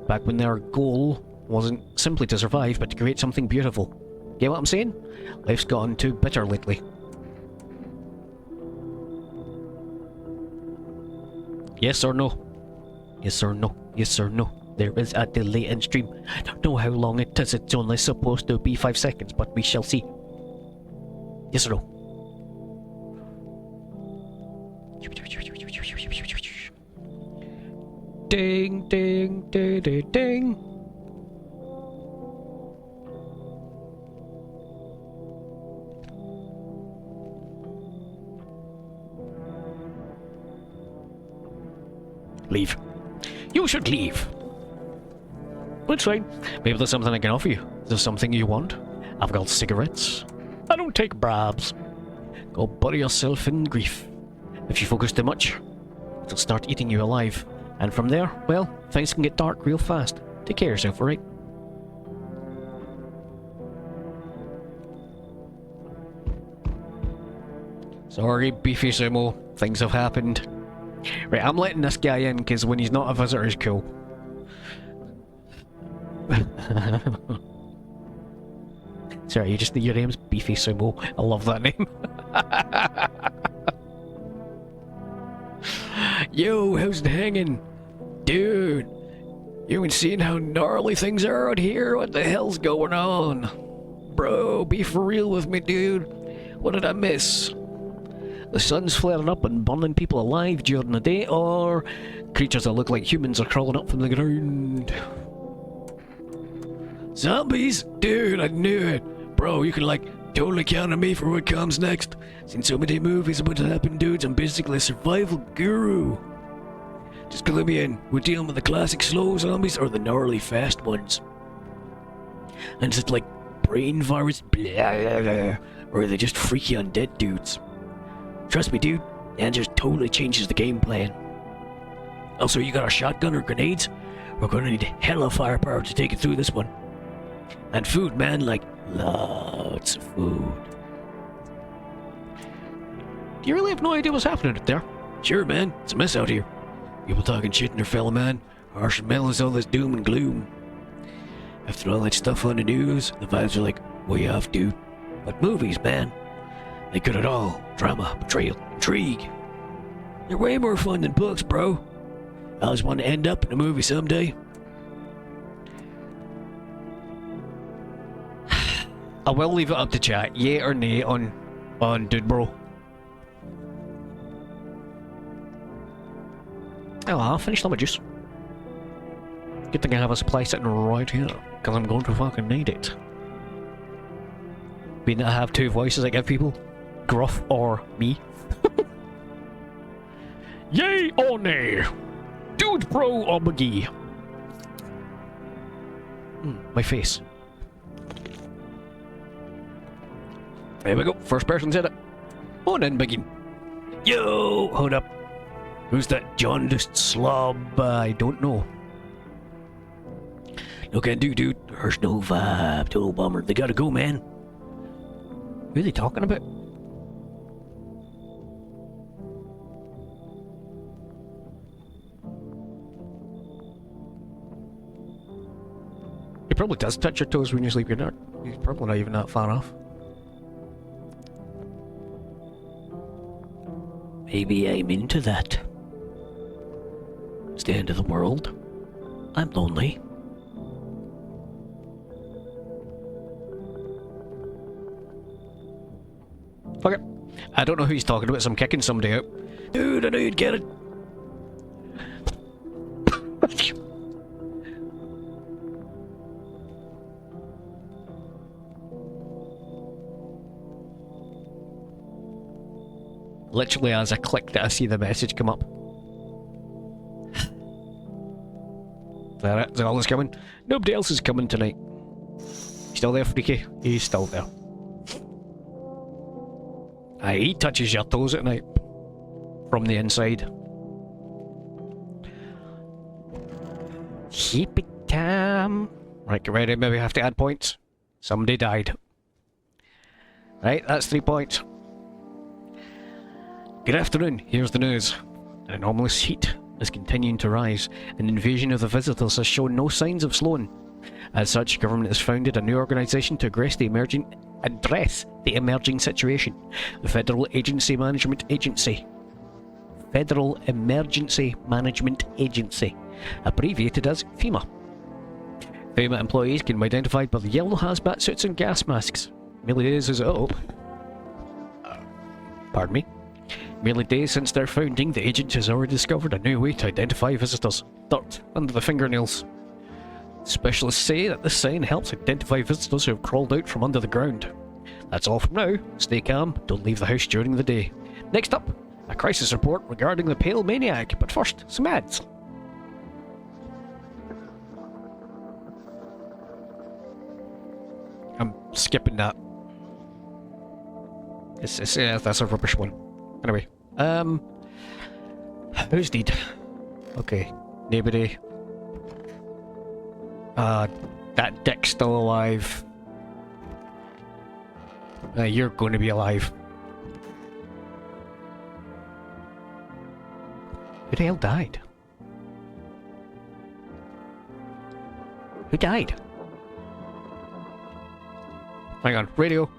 Back when their goal wasn't simply to survive, but to create something beautiful. Get what I'm saying? Life's gotten too bitter lately. Yes or no? Yes or no? Yes or no? There is a delay in stream. I don't know how long it is. It's only supposed to be 5 seconds, but we shall see. Yes or no? Ding, ding, ding, ding, ding. Leave. You should leave. That's fine. Maybe there's something I can offer you. Is there something you want? I've got cigarettes. I don't take brabs. Go bury yourself in grief. If you focus too much, it'll start eating you alive. And from there, well, things can get dark real fast. Take care of yourself, alright? Sorry, Beefy Sumo. Things have happened. Right, I'm letting this guy in, because when he's not a visitor, he's cool. Sorry, your name's Beefy Sumo. I love that name. Yo, how's it hanging? Dude, you ain't seen how gnarly things are out here? What the hell's going on? Bro, be for real with me, dude. What did I miss? The sun's flaring up and burning people alive during the day, or creatures that look like humans are crawling up from the ground. Zombies? Dude, I knew it. Bro, you can totally count on me for what comes next. Seen so many movies about it happen, dudes. I'm basically a survival guru. Just clue me in. We're dealing with the classic slow zombies or the gnarly fast ones. And is it like brain virus, blah, blah, blah, or are they just freaky undead dudes? Trust me, dude, the answer totally changes the game plan. Also, you got a shotgun or grenades? We're gonna need hella firepower to take it through this one. And food, man, lots of food. Do you really have no idea what's happening out there? Sure, man, it's a mess out here. People talking shit in their fellow man, harsh and mellows all this doom and gloom. After all that stuff on the news, the vibes are like, way off, dude. But movies, man, they got it all. Drama, betrayal, intrigue. They're way more fun than books, bro. I always want to end up in a movie someday. I will leave it up to chat, yay or nay on Dude Bro. Oh, I'll finish all my juice. Good thing I have a supply sitting right here, because I'm going to fucking need it. Being that I have two voices I give people, Gruff or me. Yay or nay? Dude, bro, or McGee? My face. There we go. First person said it. On in, begin. Yo, hold up. Who's that jaundiced slob? I don't know. No can do, dude. There's no vibe. Total bummer. They gotta go, man. Who are they talking about? It probably does touch your toes when you sleep. You're probably not even that far off. Maybe I'm into that. It's the end of the world. I'm lonely. Fuck it. I don't know who he's talking about, so I'm kicking somebody out. Dude, I know you'd get it. Literally as I clicked it, I see the message come up. Is that it? Is all that's coming? Nobody else is coming tonight. Still there, Freaky? He's still there. Aye, he touches your toes at night. From the inside. Keep it time. Right, get ready. Maybe I have to add points. Somebody died. Right, that's 3 points. Good afternoon, here's the news. An anomalous heat is continuing to rise. An invasion of the visitors has shown no signs of slowing. As such, government has founded a new organisation to address the emerging situation. The Federal Emergency Management Agency, abbreviated as FEMA. FEMA employees can be identified by the yellow hazmat suits and gas masks. Merely days pardon me. Merely days since their founding, the agency has already discovered a new way to identify visitors. Dirt under the fingernails. Specialists say that this sign helps identify visitors who have crawled out from under the ground. That's all from now. Stay calm, don't leave the house during the day. Next up, a crisis report regarding the Pale Maniac, but first, some ads. I'm skipping that. That's a rubbish one. Anyway, who's dead? Okay, nobody. That dick's still alive. You're going to be alive. Who the hell died? Who died? Hang on, radio.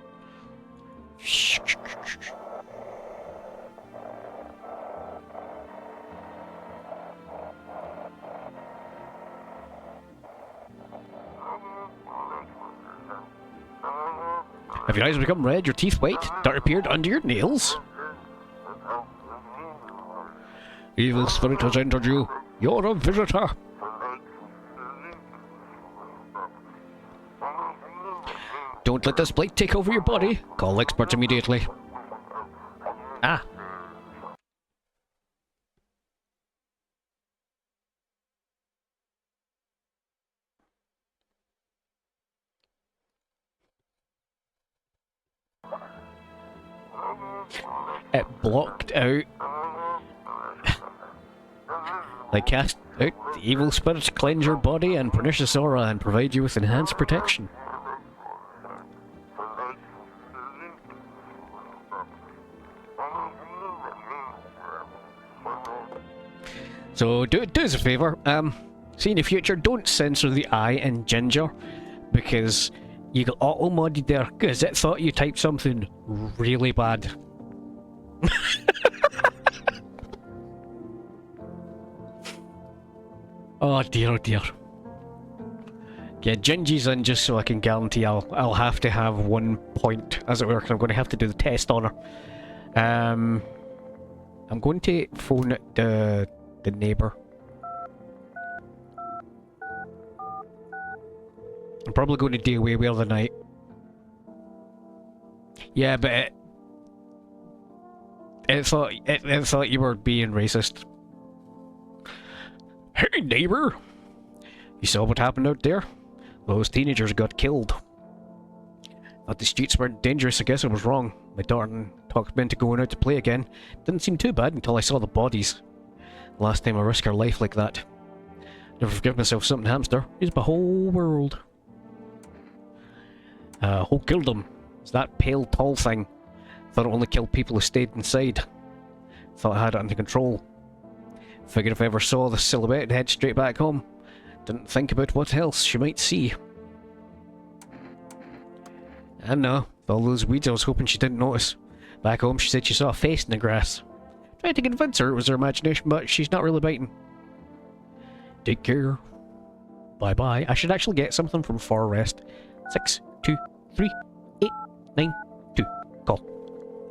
Have your eyes become red, your teeth white, dirt appeared under your nails? Evil spirit has entered you. You're a visitor. Don't let this blight take over your body. Call experts immediately. Ah. It blocked out. They cast out the evil spirits, cleanse your body and pernicious aura, and provide you with enhanced protection. So do us a favour. See in the future, don't censor the I in ginger, because you got auto modded there because it thought you typed something really bad. Oh dear, oh dear. Yeah, Gingy's in just so I can guarantee I'll have to have 1 point, as it were, 'cause I'm going to have to do the test on her. I'm going to phone the neighbour. I'm probably going to do away with the night. Yeah, but it thought you were being racist. Hey neighbor, you saw what happened out there? Those teenagers got killed. Thought the streets weren't dangerous. I guess I was wrong. My daughter talked me into going out to play again. Didn't seem too bad until I saw the bodies. Last time I risked her life like that. Never forgive myself something, hamster. He's my whole world. Who killed him? It's that pale, tall thing. Thought it only killed people who stayed inside. Thought I had it under control. Figured if I ever saw the silhouette, I'd head straight back home. Didn't think about what else she might see. I know, with all those weeds I was hoping she didn't notice. Back home she said she saw a face in the grass. Tried to convince her it was her imagination, but she's not really biting. Take care. Bye bye. I should actually get something from Far Rest. 6, 2, 3, 8, 9, 2. Call.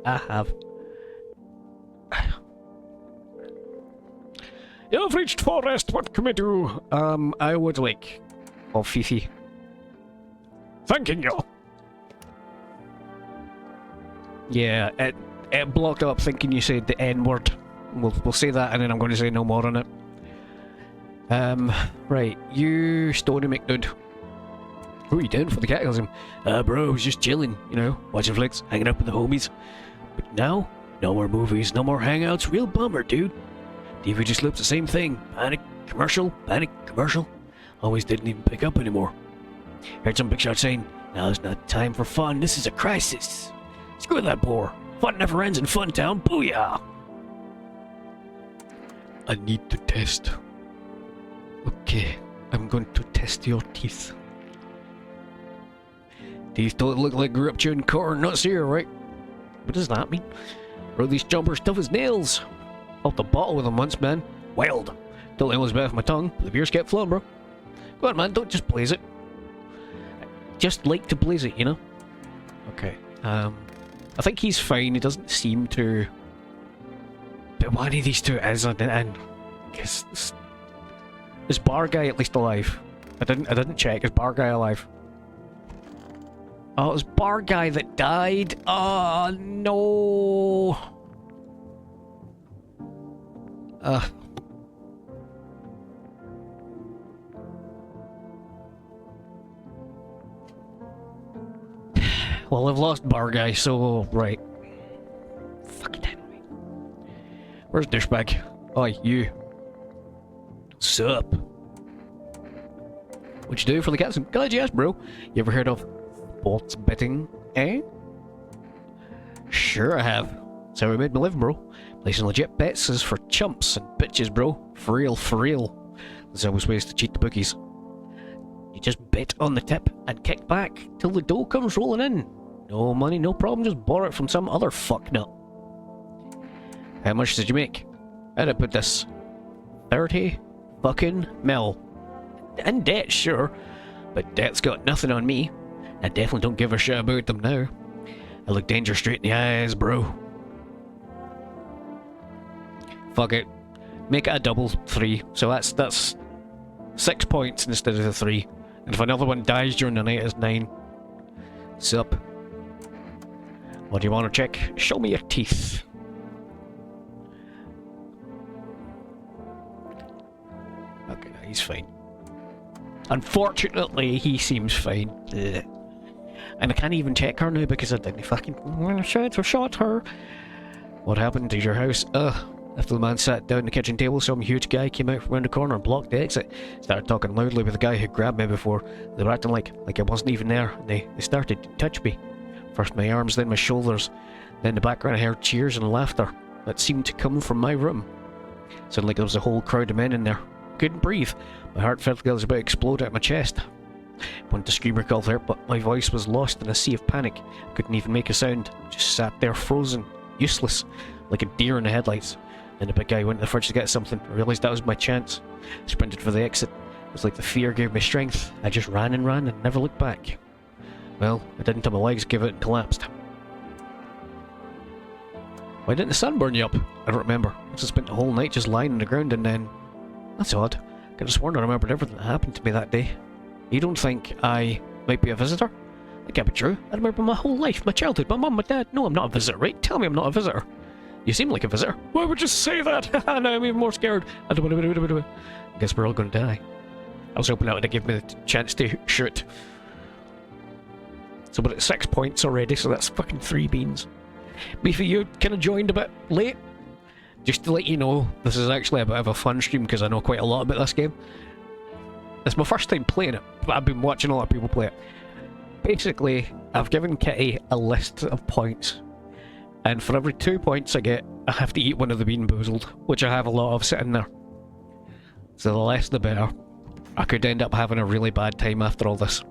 I have. You've reached Far Rest. What can we do? I would like. Oh, Fifi. Thanking you. Yeah, it blocked up thinking you said the N word. We'll say that, and then I'm going to say no more on it. Right, you Stony McDude. What are you doing for the cataclysm? Bro, I was just chilling, you know, watching flicks, hanging out with the homies. But now, no more movies, no more hangouts, real bummer, dude. TV just loops the same thing. Panic, commercial, always didn't even pick up anymore. Heard some big shot saying, now's not time for fun, this is a crisis. Screw that bore. Fun never ends in Fun Town, booyah! I need to test. Okay, I'm going to test your teeth. Teeth don't look like grew up chewing corn nuts here, right? What does that mean? Bro, these jumpers tough as nails. Off the bottle with them once, man. Wild. Don't almost bit off my tongue, but the beers kept flowing, bro. Go on, man, don't just blaze it. Just like to blaze it, you know? Okay, I think he's fine, he doesn't seem to... But one of these two is, and guess... Is Bar Guy at least alive? I didn't check, is Bar Guy alive? Oh, it was Bar Guy that died? Oh, no! Well, I've lost Bar Guy, so... right. Fucking enemy. Where's Douchebag? Oh, you. Sup? What'd you do for the cats? Glad you asked, bro. You ever heard of sports betting, eh? Sure I have. That's how I made my living, bro. Placing legit bets is for chumps and bitches, bro. For real, for real. There's always ways to cheat the bookies. You just bet on the tip and kick back till the dough comes rolling in. No money, no problem, just borrow it from some other fucknut. How much did you make? How'd I put this? 30 fucking mil. In debt, sure, but debt's got nothing on me. I definitely don't give a shit about them now. I look danger straight in the eyes, bro. Fuck it. Make it a double 3, so that's 6 points instead of the 3. And if another one dies during the night, it's 9. Sup? What do you want to check? Show me your teeth. Okay, no, he's fine. Unfortunately, he seems fine. Ugh. And I can't even check her now because I didn't fucking shot her. What happened to your house? After the man sat down at the kitchen table, some huge guy came out from around the corner and blocked the exit. Started talking loudly with the guy who grabbed me before. They were acting like I wasn't even there. They started to touch me. First my arms, then my shoulders. Then in the background I heard cheers and laughter that seemed to come from my room. Sounded like there was a whole crowd of men in there. Couldn't breathe. My heart felt like it was about to explode out of my chest. Wanted to scream or call there, but my voice was lost in a sea of panic. Couldn't even make a sound. Just sat there frozen, useless, like a deer in the headlights. Then the big guy went to the fridge to get something. I realised that was my chance. I sprinted for the exit. It was like the fear gave me strength. I just ran and never looked back. Well, I didn't until my legs gave out and collapsed. Why didn't the sun burn you up? I don't remember. I just spent the whole night just lying on the ground and then... That's odd. I could have sworn I remembered everything that happened to me that day. You don't think I might be a visitor? That can't be true. I remember my whole life, my childhood, my mum, my dad. No, I'm not a visitor, right? Tell me I'm not a visitor. You seem like a visitor. Why would you say that? Now I'm even more scared. I guess we're all gonna die. I was hoping that would give me the chance to shoot. So we're at 6 points already, so that's fucking 3 beans. Beefy, you kind of joined a bit late. Just to let you know, this is actually a bit of a fun stream because I know quite a lot about this game. It's my first time playing it, but I've been watching a lot of people play it. Basically, I've given Kitty a list of points, and for every 2 points I get, I have to eat one of the beanboozled, which I have a lot of sitting there. So the less the better. I could end up having a really bad time after all this.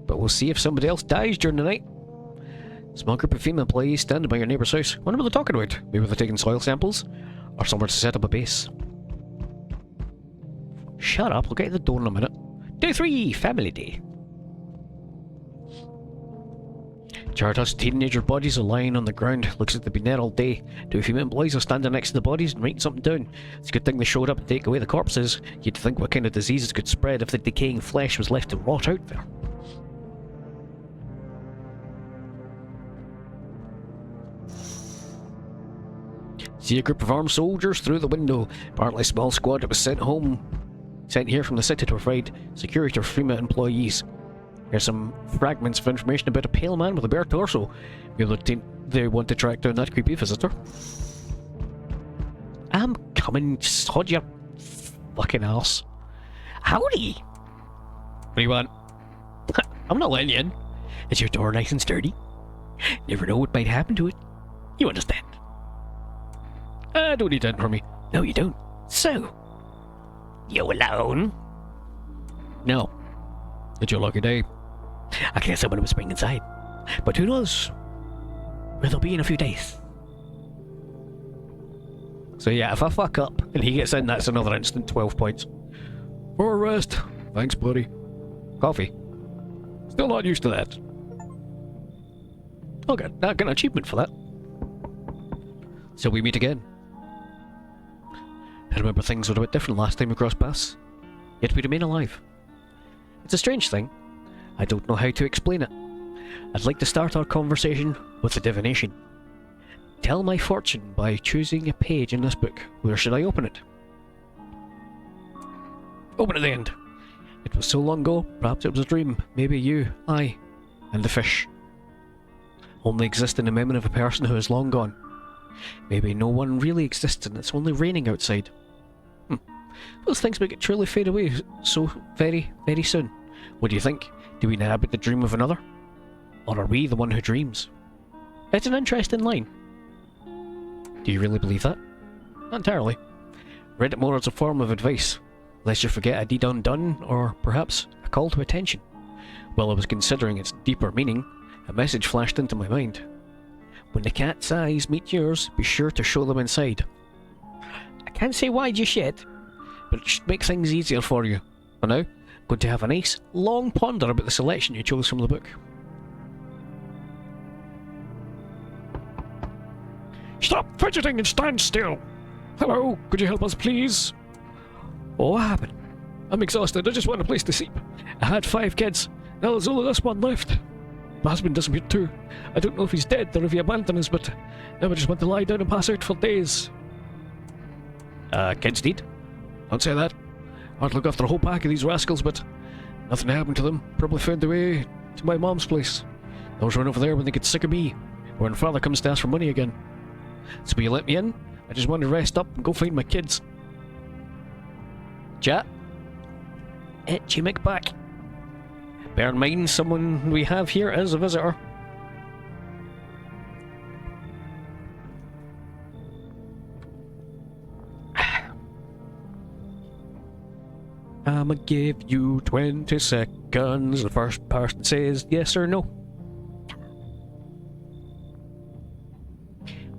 But we'll see if somebody else dies during the night. Small group of female employees standing by your neighbour's house. Wonder what they're talking about. Maybe they're taking soil samples? Or somewhere to set up a base. Shut up, we'll get to the door in a minute. Day 3, Family Day. Charred teenager bodies are lying on the ground. Looks like they've been there all day. 2 female employees are standing next to the bodies and writing something down. It's a good thing they showed up to take away the corpses. You'd think what kind of diseases could spread if the decaying flesh was left to rot out there. See a group of armed soldiers through the window. Apparently a small squad that was sent here from the city to provide security for female employees. Here's some fragments of information about a pale man with a bare torso. Maybe they want to track down that creepy visitor. I'm coming, sod your fucking ass. Howdy! What do you want? I'm not letting you in. Is your door nice and sturdy? Never know what might happen to it. You understand? I don't need that for me. No, you don't. So, you alone? No. It's your lucky day. I guess someone will spring inside. But who knows where they'll be in a few days. So yeah, if I fuck up and he gets in, that's another instant 12 points. For a rest. Thanks, buddy. Coffee. Still not used to that. Okay, I got an achievement for that. So we meet again. I remember things were a bit different last time we crossed paths. Yet we remain alive. It's a strange thing. I don't know how to explain it. I'd like to start our conversation with a divination. Tell my fortune by choosing a page in this book. Where should I open it? Open at the end. It was so long ago, perhaps it was a dream. Maybe you, I, and the fish only exist in the memory of a person who is long gone. Maybe no one really exists and it's only raining outside. Those things might truly fade away so very, very soon. What do you think? Do we inhabit the dream of another? Or are we the one who dreams? It's an interesting line. Do you really believe that? Not entirely. Read it more as a form of advice, lest you forget a deed undone, or perhaps a call to attention. While I was considering its deeper meaning, a message flashed into my mind. When the cat's eyes meet yours, be sure to show them inside. I can't say why just yet, but it should make things easier for you. For now, I'm going to have a nice, long ponder about the selection you chose from the book. Stop fidgeting and stand still! Hello, could you help us please? Oh, what happened? I'm exhausted, I just want a place to sleep. I had 5 kids, now there's only this one left. My husband disappeared too. I don't know if he's dead or if he abandoned us, but now I just want to lie down and pass out for days. Kids dead? Don't say that. I'd look after a whole pack of these rascals, but nothing happened to them. Probably found their way to my mom's place. Those run over there when they get sick of me, or when father comes to ask for money again. So will you let me in? I just want to rest up and go find my kids. Chat? Itchy McBack. Bear in mind, someone we have here is a visitor. I'ma give you 20 seconds. The first person says yes or no.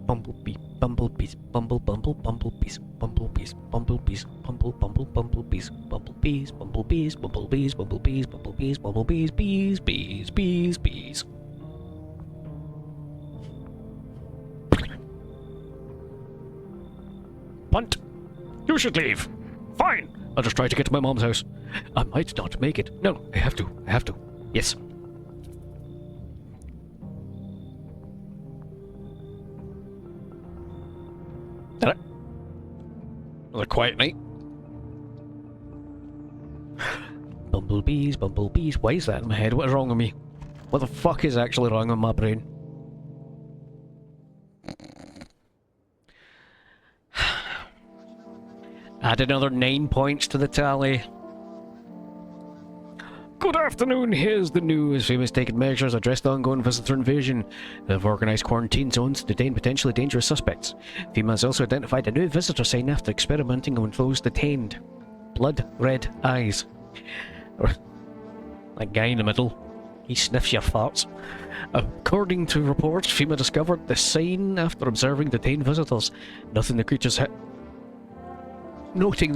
Bumblebee, bumblebees, bumblebees, bumblebees, bumblebees, bumblebees, bumblebees, bumblebees, bumblebees, bumblebees, bumblebees, bees. Punt. You should leave. Fine. I'll just try to get to my mom's house. I might not make it. No, I have to. Yes. was a quiet night. Bumblebees, bumblebees. Why is that in my head? What is wrong with me? What the fuck is actually wrong with my brain? Add another 9 points to the tally. Good afternoon, here's the news. FEMA's taken measures address the ongoing visitor invasion. They've organised quarantine zones to detain potentially dangerous suspects. FEMA has also identified a new visitor sign after experimenting on those detained. Blood red eyes. That guy in the middle, he sniffs your farts. According to reports, FEMA discovered the sign after observing detained visitors. Noting the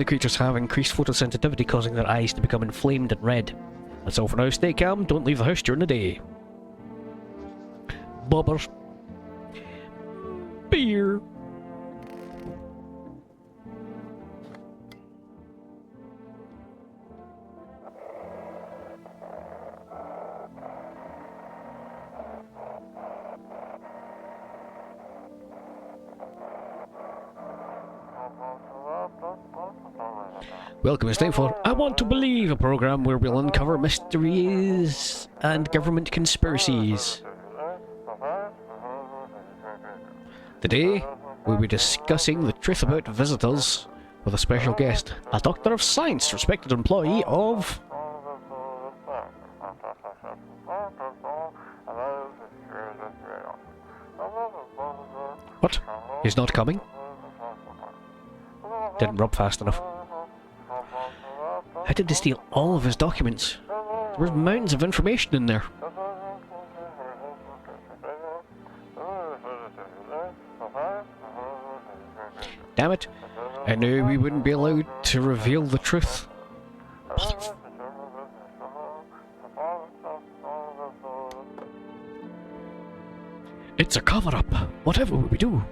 creatures have increased photosensitivity, causing their eyes to become inflamed and red. That's all for now. Stay calm. Don't leave the house during the day. Bobber. Beer. Welcome, it's time for I Want to Believe, a program where we'll uncover mysteries and government conspiracies. Today, we'll be discussing the truth about visitors with a special guest, a doctor of science, respected employee of... What? He's not coming? Didn't rub fast enough. How did they steal all of his documents? There was mountains of information in there. Damn it. I knew we wouldn't be allowed to reveal the truth. It's a cover-up. Whatever will we do?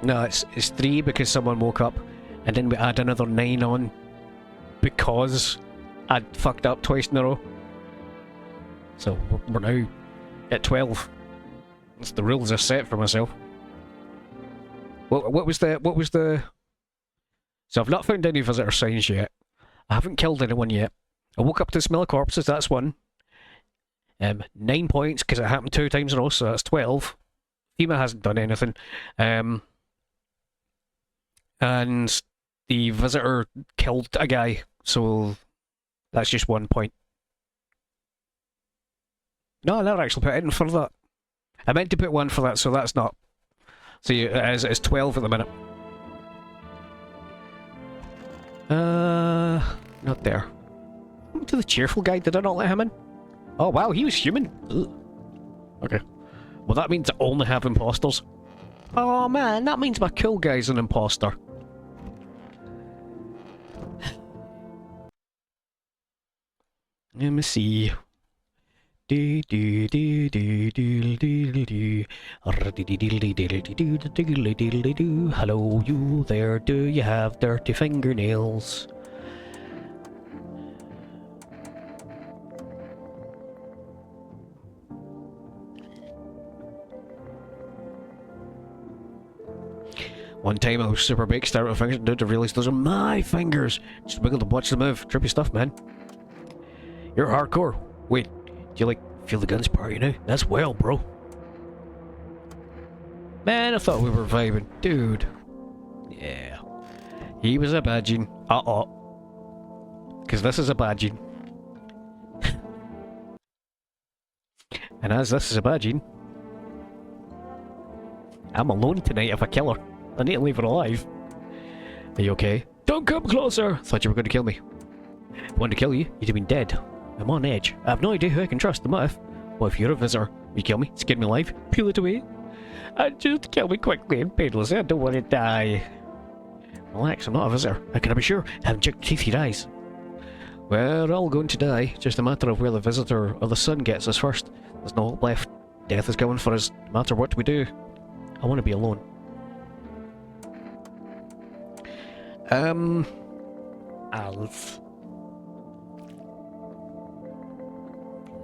No, it's 3 because someone woke up, and then we add another 9 on because I'd fucked up twice in a row. So we're now at 12. That's the rules I set for myself. What was the... So I've not found any visitor signs yet. I haven't killed anyone yet. I woke up to the smell of corpses, that's 1. 9 points because it happened 2 times in a row, so that's 12. FEMA hasn't done anything. And the visitor killed a guy, so that's just 1 point. No, I never actually put in for that. I meant to put 1 for that, so that's not. So it's 12 at the minute. Not there. To the cheerful guy, did I not let him in? Oh wow, he was human. Ugh. Okay. Well, that means I only have imposters. Oh man, that means my cool guy's an imposter. Let me see. Hello, you there, do you have dirty fingernails? One time I was super big, started with fingers, and did to realise those are my fingers. Just wiggle to watch them move. Trippy stuff, man. You're hardcore. Wait, do you feel the guns power you now? That's well, bro. Man, I thought we were vibing. Dude. Yeah. He was a badging. Because this is a badging. And as this is a badging, I'm alone tonight if I kill her. I need to leave her alive. Are you okay? Don't come closer! Thought you were going to kill me. If I wanted to kill you, you'd have been dead. I'm on edge. I have no idea who I can trust. What if you're a visitor? You kill me, skin me alive, peel it away? Just kill me quickly and painlessly. I don't want to die. Relax, I'm not a visitor. How can I be sure? I haven't checked your teeth, your eyes. We're all going to die. Just a matter of where the visitor or the sun gets us first. There's no hope left. Death is coming for us, no matter what we do. I want to be alone. Alf.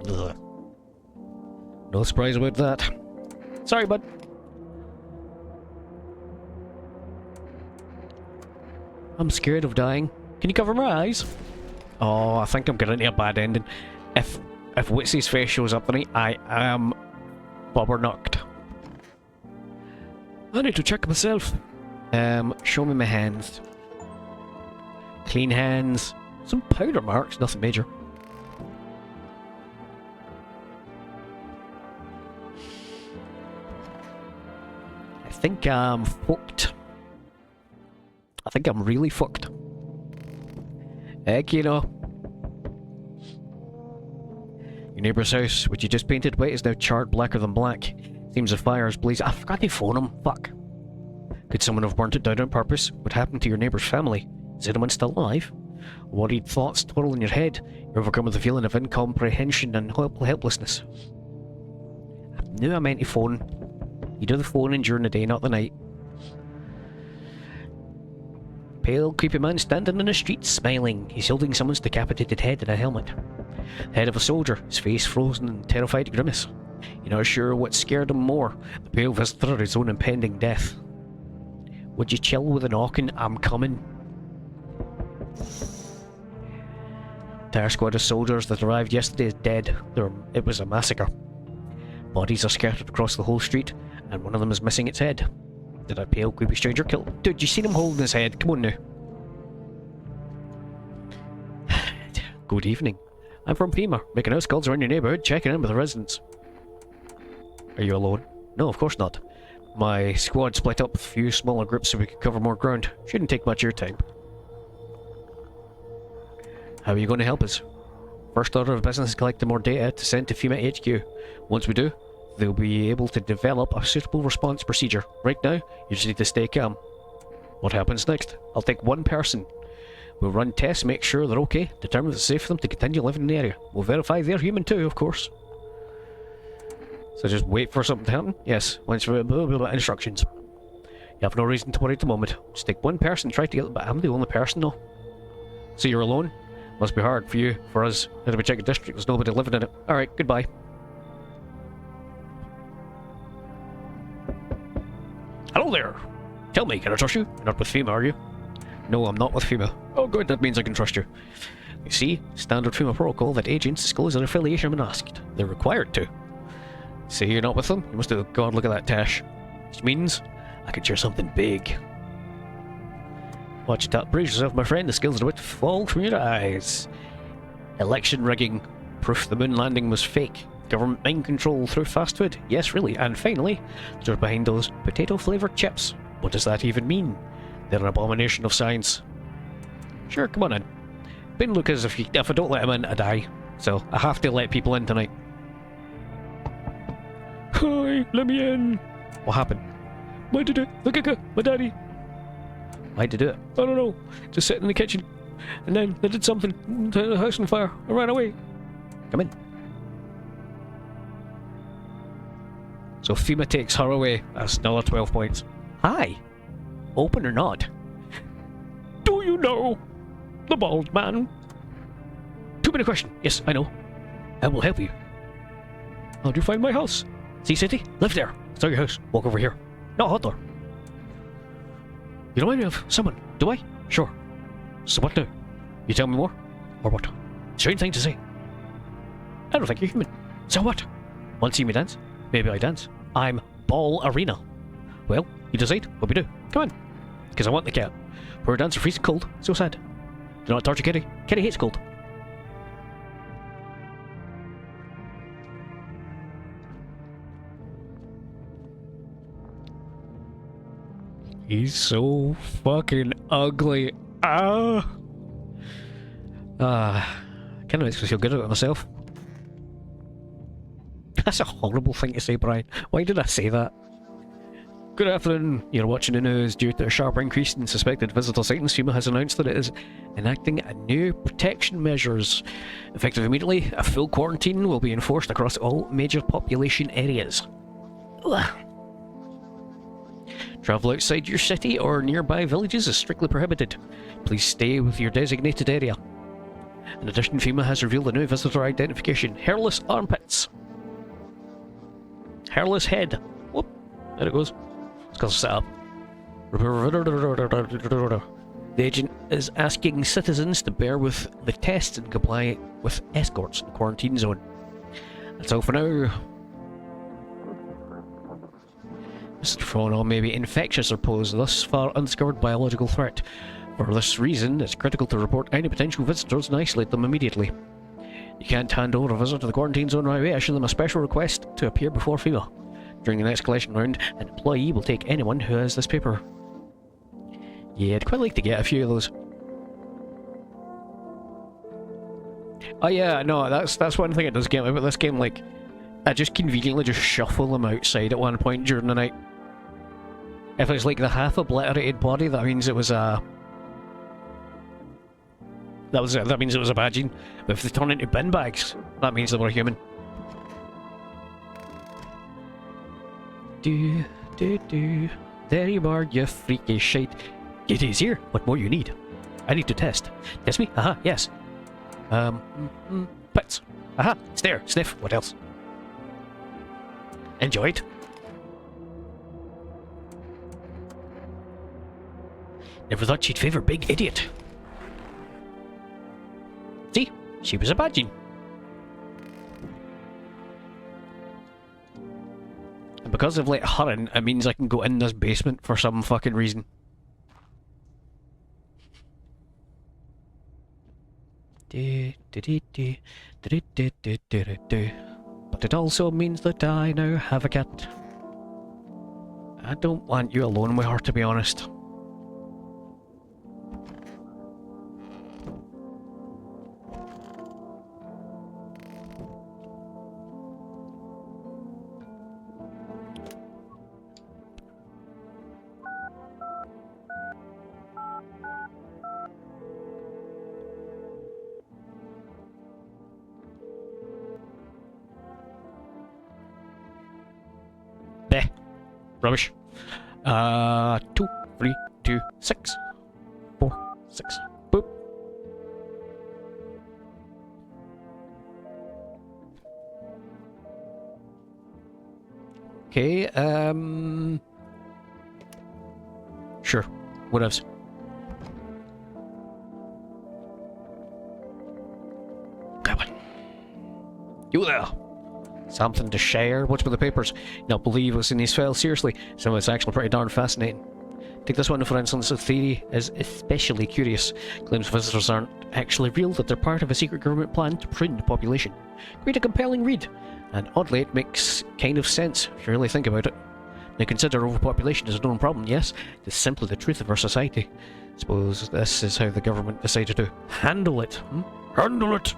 Ugh. No surprise about that. Sorry, bud. I'm scared of dying. Can you cover my eyes? Oh, I think I'm getting into a bad ending. If Witsy's face shows up tonight, I am bobber-knocked. I need to check myself. Show me my hands. Clean hands. Some powder marks, nothing major. I think I'm fucked. I think I'm really fucked. Heck, you know. Your neighbour's house, which you just painted white, is now charred blacker than black. Seems the fire is blazing. I forgot to phone him. Fuck. Could someone have burnt it down on purpose? What happened to your neighbour's family? Is anyone still alive? Worried thoughts twirl in your head. You're overcome with a feeling of incomprehension and helplessness. I knew I meant to phone. You do the phoning during the day, not the night. Pale, creepy man standing in the street, smiling. He's holding someone's decapitated head in a helmet. The head of a soldier, his face frozen in terrified grimace. You're not sure what scared him more, the pale visitor or his own impending death. Would you chill with a knocking? I'm coming. The entire squad of soldiers that arrived yesterday is dead. It was a massacre. Bodies are scattered across the whole street, and one of them is missing its head. Did a pale, creepy stranger kill? Dude, you seen him holding his head? Come on now. Good evening. I'm from Pima, making house calls around your neighbourhood, checking in with the residents. Are you alone? No, of course not. My squad split up with a few smaller groups so we could cover more ground. Shouldn't take much of your time. How are you going to help us? First order of business is collecting more data to send to FEMA HQ. Once we do, they'll be able to develop a suitable response procedure. Right now, you just need to stay calm. What happens next? I'll take one person. We'll run tests, make sure they're okay, determine if it's safe for them to continue living in the area. We'll verify they're human too, of course. So just wait for something to happen? Yes, once for instructions. You have no reason to worry at the moment. Just take one person, try to get... But I'm the only person though. So you're alone? Must be hard for you, for us. Had to check a district, there's nobody living in it. Alright, goodbye. Hello there! Tell me, can I trust you? You're not with FEMA, are you? No, I'm not with FEMA. Oh good, that means I can trust you. You see, standard FEMA protocol that agents disclose their affiliation when asked. They're required to. Say you're not with them? You must have... God, look at that tash. Which means I could share something big. Watch that. Brace yourself, my friend. The skills are about to fall from your eyes. Election rigging. Proof the moon landing was fake. Government mind control through fast food. Yes, really. And finally, they're behind those potato-flavoured chips. What does that even mean? They're an abomination of science. Sure, come on in. Ben Lucas, if I don't let him in, I die. So, I have to let people in tonight. Hi, let me in. What happened? Why did it? Look at my daddy. Why'd you do it? I don't know. Just sitting in the kitchen. And then they did something. Set the house on fire. I ran away. Come in. So FEMA takes her away. That's another 12 points. Hi. Open or not? Do you know the bald man? Too many questions. Yes, I know. I will help you. How'd you find my house? Sea City? Live there. It's not your house. Walk over here. No, hot door. You remind me of someone, do I? Sure. So what now? You tell me more? Or what? Strange thing to say. I don't think you're human. So what? Want to see me dance? Maybe I dance. I'm Ball Arena. Well, you decide what we do. Come on. Because I want the cat. Poor dancer freezing cold. So sad. Do not torture Kitty. Kitty hates cold. He's so fucking ugly. Kind of makes me feel good about myself. That's a horrible thing to say, Brian. Why did I say that? Good afternoon. You're watching the news. Due to a sharp increase in suspected visitor sightings, FEMA has announced that it is enacting a new protection measures. Effective immediately, a full quarantine will be enforced across all major population areas. Ugh. Travel outside your city or nearby villages is strictly prohibited. Please stay with your designated area. In addition, FEMA has revealed a new visitor identification, hairless armpits. hairless head. Whoop. There it goes. It's got set up. The agent is asking citizens to bear with the tests and comply with escorts in the quarantine zone. That's all for now. This phenomenon may be infectious or pose thus far undiscovered biological threat. For this reason, it's critical to report any potential visitors and isolate them immediately. You can't hand over a visitor to the quarantine zone right away. Issue them a special request to appear before FEMA. During the next collection round, an employee will take anyone who has this paper. Yeah, I'd quite like to get a few of those. Oh yeah, no, that's one thing it does get me about this game, like, I just conveniently just shuffle them outside at one point during the night. If it's like the half obliterated body, that means it was a... That means it was a badging. But if they turn into bin bags, that means they were human. Do. There you are, you freaky shite. It is here. What more you need? I need to test. Test me? Aha, yes. Pets. Aha, stare, sniff. What else? Enjoy it. Never thought she'd favor big idiot. See? She was a badging. And because of let her in, it means I can go in this basement for some fucking reason. But it also means that I now have a cat. I don't want you alone with her, to be honest. Bleh. Rubbish. 2, 3, 2, 6. 4, 6. Boop. Okay, sure. What else? Come on. You there. Something to share? What's with the papers? Not believe what's in these files, seriously. Some of it's actually pretty darn fascinating. Take this one for instance. The theory is especially curious. Claims visitors aren't actually real, that they're part of a secret government plan to prune the population. Quite a compelling read. And oddly, it makes kind of sense if you really think about it. They consider overpopulation as a known problem, yes. It's simply the truth of our society. Suppose this is how the government decided to handle it. Handle it!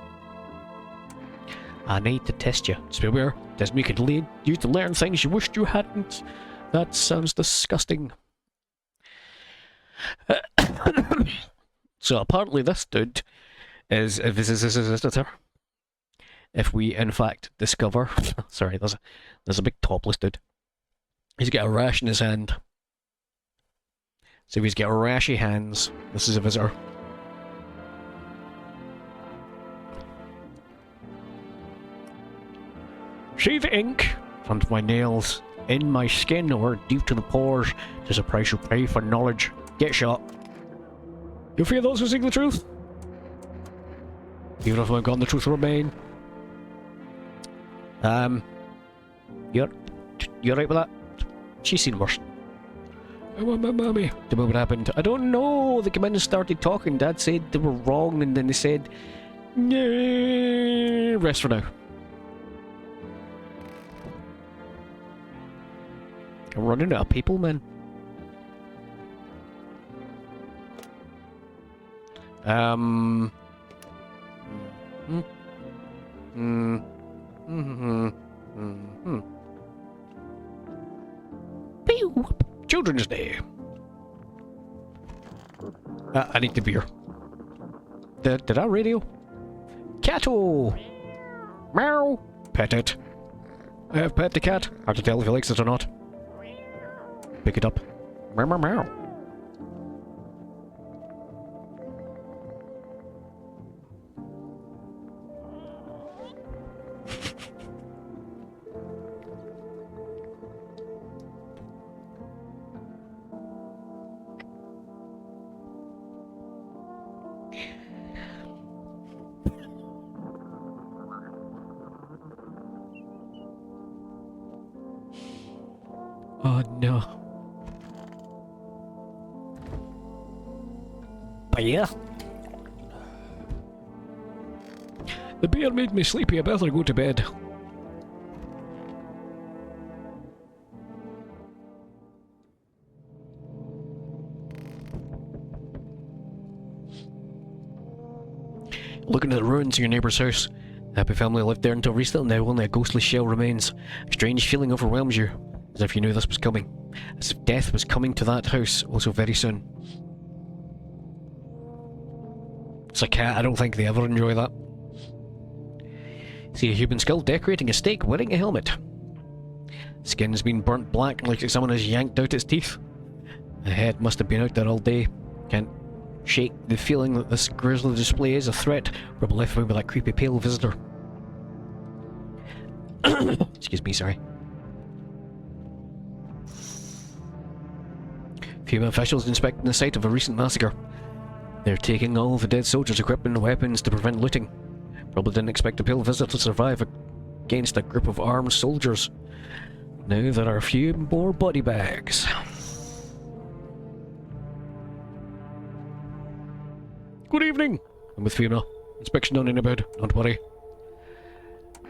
I need to test you. Just be aware, test me could lead you to learn things you wished you hadn't. That sounds disgusting. So apparently this dude is a visitor. If we in fact discover, sorry, there's a big topless dude. He's got a rash in his hand. So if he's got rashy hands, this is a visitor. See the ink under my nails, in my skin, or deep to the pores. There's a price you pay for knowledge. Get shot. You fear those who seek the truth? Even if I've gone, the truth will remain. You're right with that? She's seen worse. I want my mommy. Tell me what happened. I don't know. They came in and started talking. Dad said they were wrong, and then they said, "Nah, rest for now." I'm running out of people, man. Pew! Children's Day. I need the beer. Did I radio? Catto! Meow! Pet it. I have pet the cat. Hard to tell if he likes it or not. Pick it up. Meow meow meow. Oh no. Bear? The bear made me sleepy, I better go to bed. Looking at the ruins of your neighbour's house. The happy family lived there until recently, now only a ghostly shell remains. A strange feeling overwhelms you, as if you knew this was coming. As if death was coming to that house, also very soon. It's a cat, I don't think they ever enjoy that. See a human skull decorating a stake, wearing a helmet. Skin has been burnt black like someone has yanked out its teeth. The head must have been out there all day. Can't shake the feeling that this grisly display is a threat from left wing with that creepy pale visitor. Excuse me, sorry. Female officials inspecting the site of a recent massacre. They're taking all the dead soldiers' equipment and weapons to prevent looting. Probably didn't expect a pale visitor to survive against a group of armed soldiers. Now there are a few more body bags. Good evening. I'm with female. Inspection done in about. Don't worry.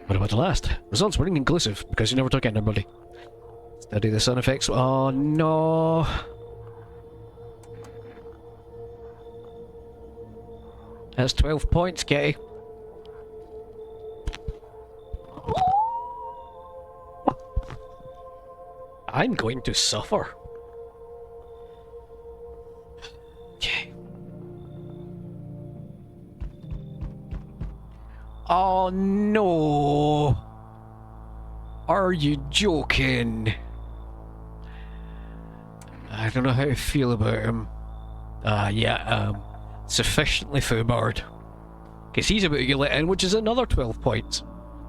What about the last? Results were inconclusive because you never took anybody. Study the sun effects. Oh no. That's 12 points, Kitty. I'm going to suffer. Okay. Oh no! Are you joking? I don't know how to feel about him. Sufficiently foobarred. Because he's about to get let in, which is another 12 points.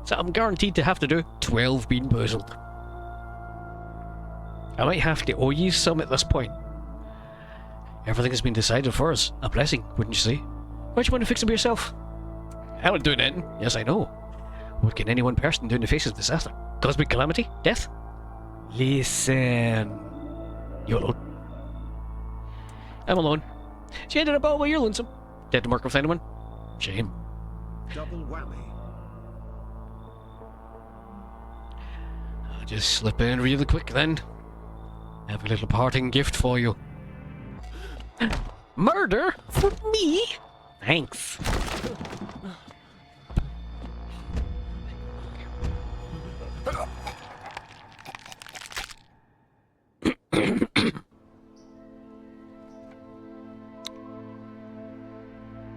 So I'm guaranteed to have to do 12 beanboozled. I might have to owe you some at this point. Everything has been decided for us. A blessing, wouldn't you say? Why don't you want to fix it by yourself? I wouldn't do anything. Yes, I know. What can any one person do in the face of disaster? Cosmic calamity? Death? Listen. You're alone. I'm alone. She ended up all the way you're lonesome. Didn't work with anyone. Shame. Double whammy. I'll just slip in really quick then. I have a little parting gift for you. Murder? For me? Thanks.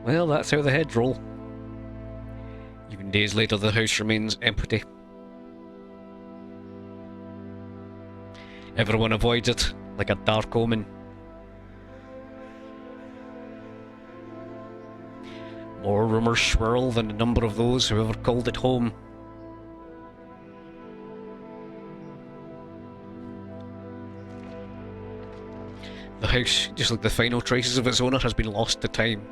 Well, that's how the heads roll. Even days later, the house remains empty. Everyone avoids it, like a dark omen. More rumours swirl than the number of those who ever called it home. The house, just like the final traces of its owner, has been lost to time.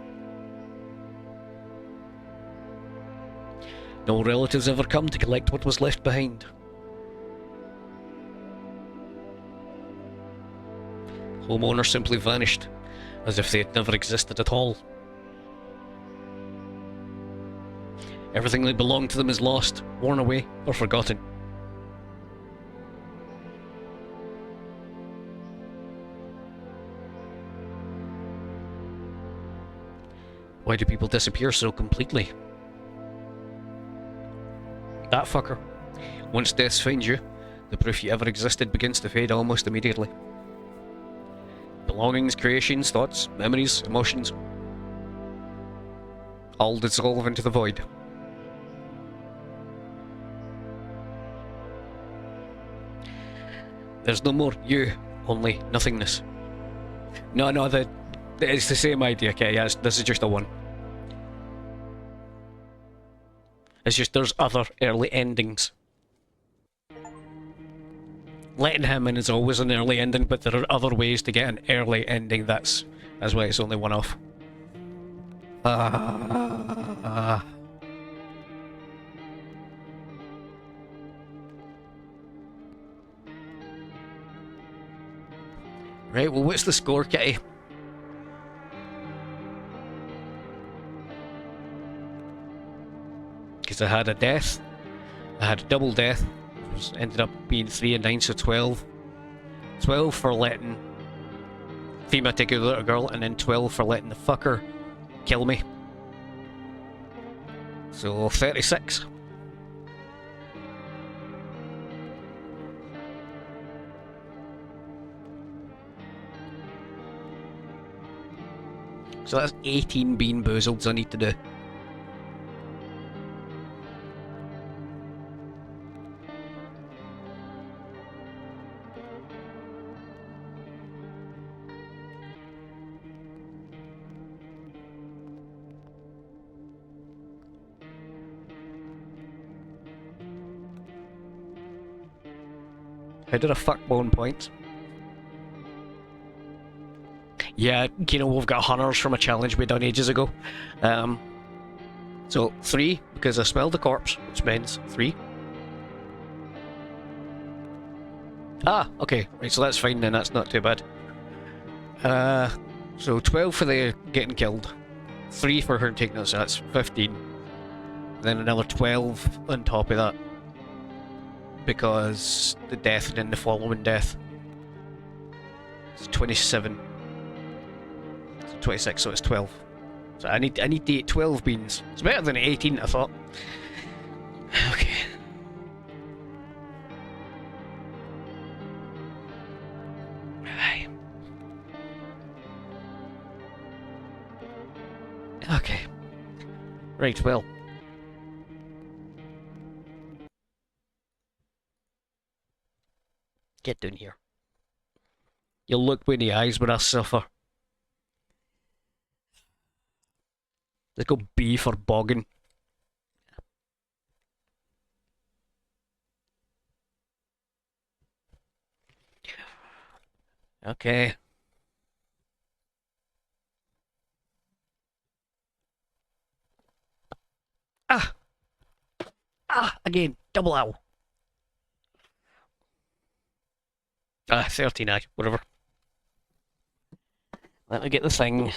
No relatives ever come to collect what was left behind. Homeowner simply vanished, as if they had never existed at all. Everything that belonged to them is lost, worn away, or forgotten. Why do people disappear so completely? That fucker. Once death finds you, the proof you ever existed begins to fade almost immediately. Belongings, creations, thoughts, memories, emotions, all dissolve into the void. There's no more you, only nothingness. No, it's the same idea, okay, yeah, this is just a one. It's just there's other early endings. Letting him in is always an early ending, but there are other ways to get an early ending. That's why it's only one off. Right, well, what's the score, Kitty? Because I had a death, I had a double death, which ended up being 3 and 9, so 12. 12 for letting FEMA take out the little girl, and then 12 for letting the fucker kill me. So 36. So that's 18 beanboozles I need to do. How did I fuck bone points? Yeah, you know, we've got hunters from a challenge we done ages ago. So 3, because I smelled the corpse, which means 3. Ah, okay, right, so that's fine then, that's not too bad. So 12 for the getting killed, 3 for her taking us, so that's 15. Then another 12 on top of that, because the death and then the following death. It's 27. So 26, so it's 12. So I need to eat 12 beans. It's better than 18, I thought. Okay. Right. Okay. Right, well. Get down here. You'll look me in the eyes when I suffer. Let's go B for bogging. Okay. Ah! Ah! Again. Double ow. Ah, 39. Whatever. Let me get the thing.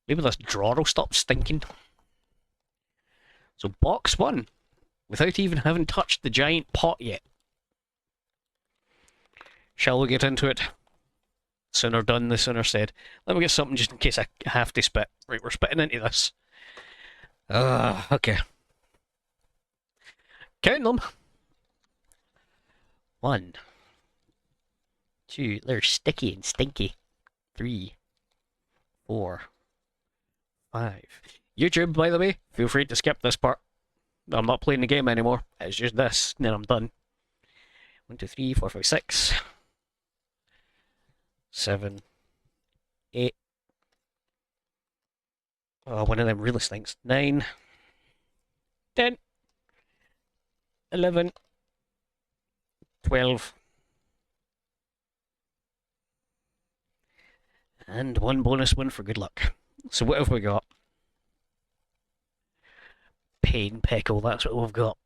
Maybe this drawer will stop stinking. So box 1. Without even having touched the giant pot yet. Shall we get into it? Sooner done, the sooner said. Let me get something just in case I have to spit. Right, we're spitting into this. Okay. Count them. 1, 2, they're sticky and stinky. 3, 4, 5. YouTube, by the way, feel free to skip this part. I'm not playing the game anymore. It's just this, and then I'm done. 1, 2, 3, 4, 5, 6, 7, 8. Oh, one of them really stinks. 9, 10, 11, 12. And one bonus one for good luck. So what have we got? Pain Pickle, that's what we've got.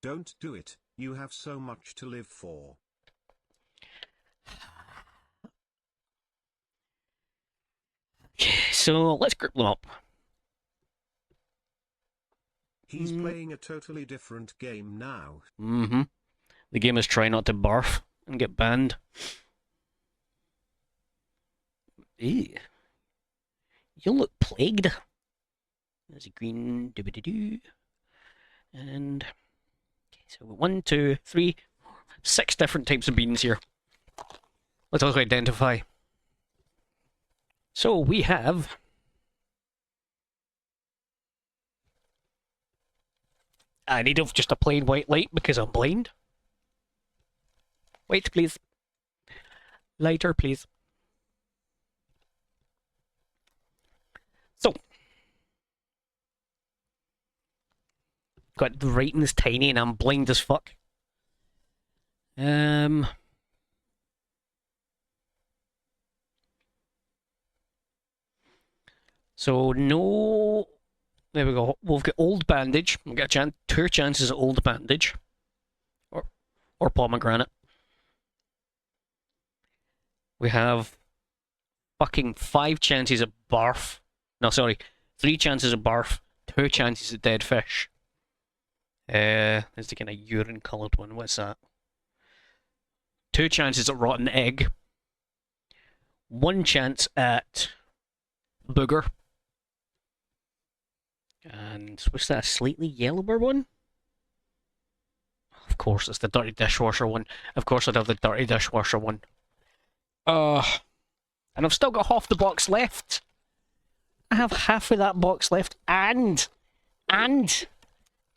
Don't do it, you have so much to live for. So let's group them up. He's playing a totally different game now. Mm-hmm. The game is try not to barf and get banned. Ew. You look plagued. There's a green doobity-doo. And okay, so 1, 2, 3, 6 different types of beans here. Let's also identify. So we have I need just a plain white light because I'm blind. Wait, please. Lighter, please. So, got the writing's tiny and I'm blind as fuck. So no There we go. We've got old bandage. We've got two chances of old bandage. Or pomegranate. We have fucking 5 chances of barf. No, sorry. 3 chances of barf. 2 chances of dead fish. There's the kind of urine coloured one. What's that? 2 chances at rotten egg. 1 chance at booger. And what's that? A slightly yellower one? Of course, it's the dirty dishwasher one. Of course, I'd have the dirty dishwasher one. And I've still got half the box left. I have half of that box left, and I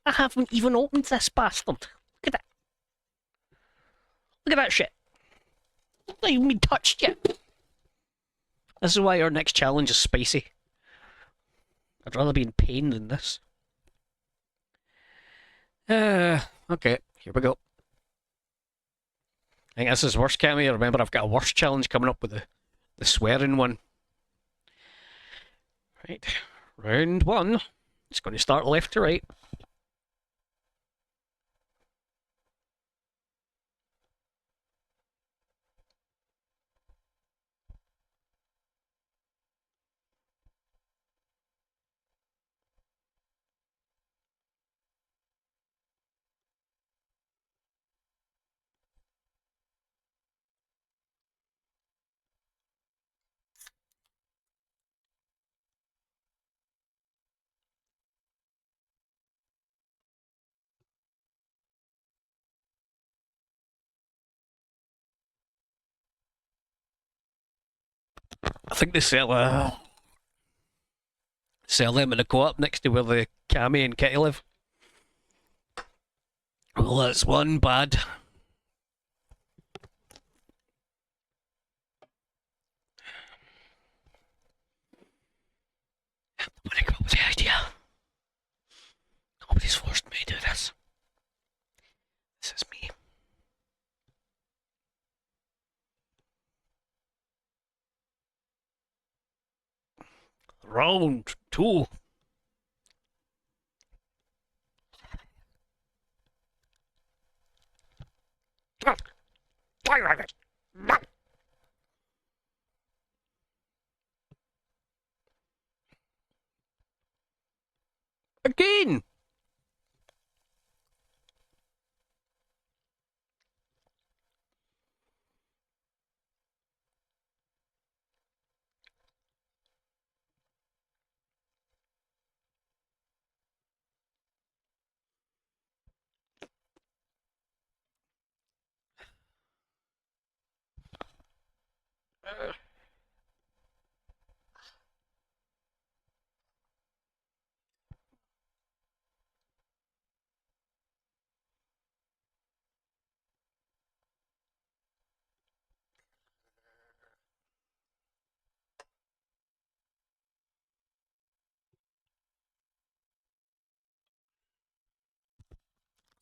haven't even opened this bastard. Look at that. Look at that shit. It's not even been touched yet. This is why our next challenge is spicy. I'd rather be in pain than this. Okay, here we go. I think this is worse, Cammy. Remember, I've got a worse challenge coming up with the swearing one. Right, round 1. It's going to start left to right. I think they sell them in the co-op next to where the Cammy and Kitty live. Well, that's one bad. Nobody come up with the idea. Nobody's forced me to do this. This is me. Round 2. Again!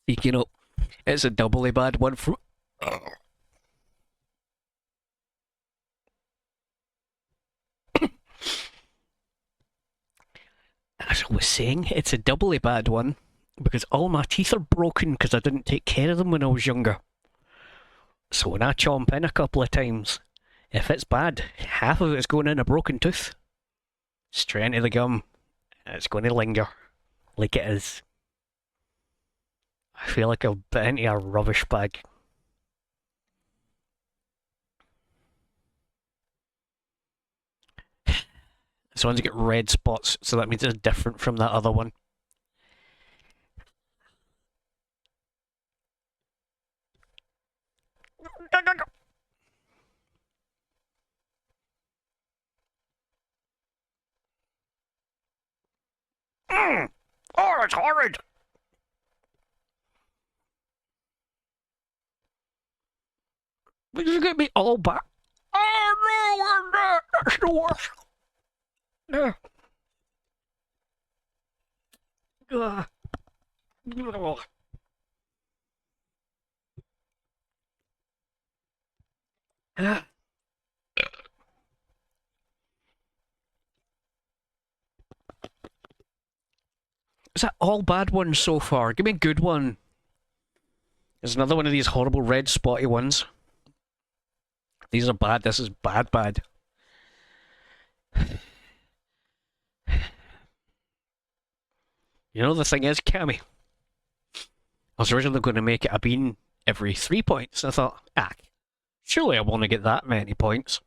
You know, it's a doubly bad one for. As I was saying, it's a doubly bad one because all my teeth are broken because I didn't take care of them when I was younger. So when I chomp in a couple of times, if it's bad, half of it's going in a broken tooth. Straight into the gum. It's going to linger. Like it is. I feel like I've bit into a rubbish bag. This one's got red spots, so that means it's different from that other one. Oh, it's horrid! But you get me all back. Oh no, that's the worst. No. Ugh. Ugh. Is that all bad ones so far? Give me a good one. There's another one of these horrible red spotty ones. These are bad. This is bad, bad. You know, the thing is, Cammy, I was originally going to make it a bean every 3 points. I thought, surely I want to get that many points.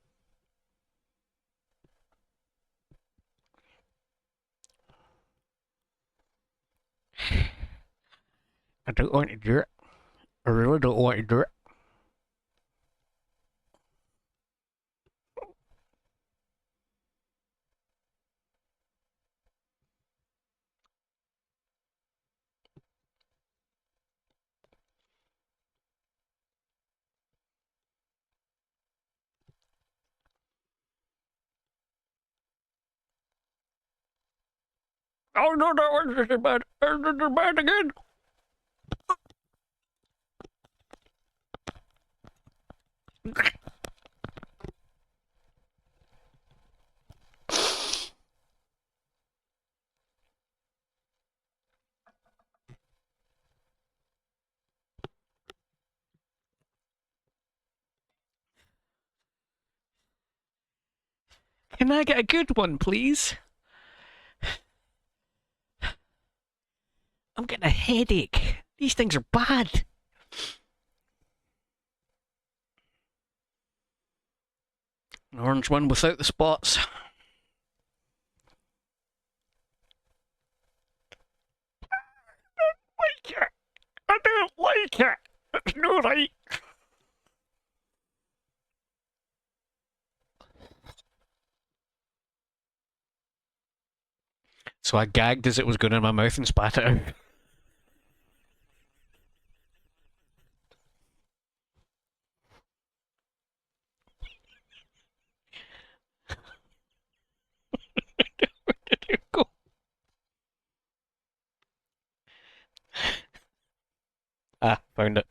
I don't want to do it. I really don't want to do it. Oh no, that one's just bad. It's bad again. Can I get a good one, please? I'm getting a headache. These things are bad. An orange one without the spots. Like it. I don't like it. It's no right. So I gagged as it was going in my mouth and spat it out. Where did it go? Found it.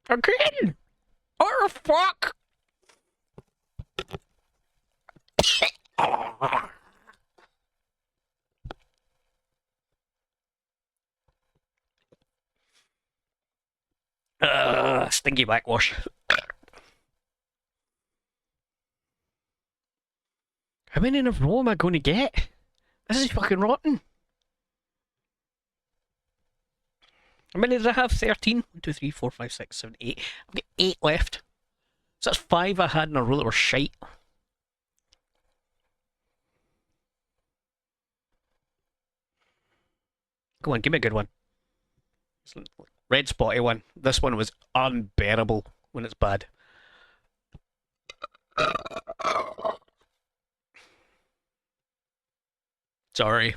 Again! What the fuck? Stinky backwash. How many in a row am I going to get? This is fucking rotten. How many did I have? 13? 1, 2, 3, 4, 5, 6, 7, 8. I've got 8 left. So that's 5 I had in a row that were shite. Go on, give me a good one. Red spotty one. This one was unbearable when it's bad. Sorry.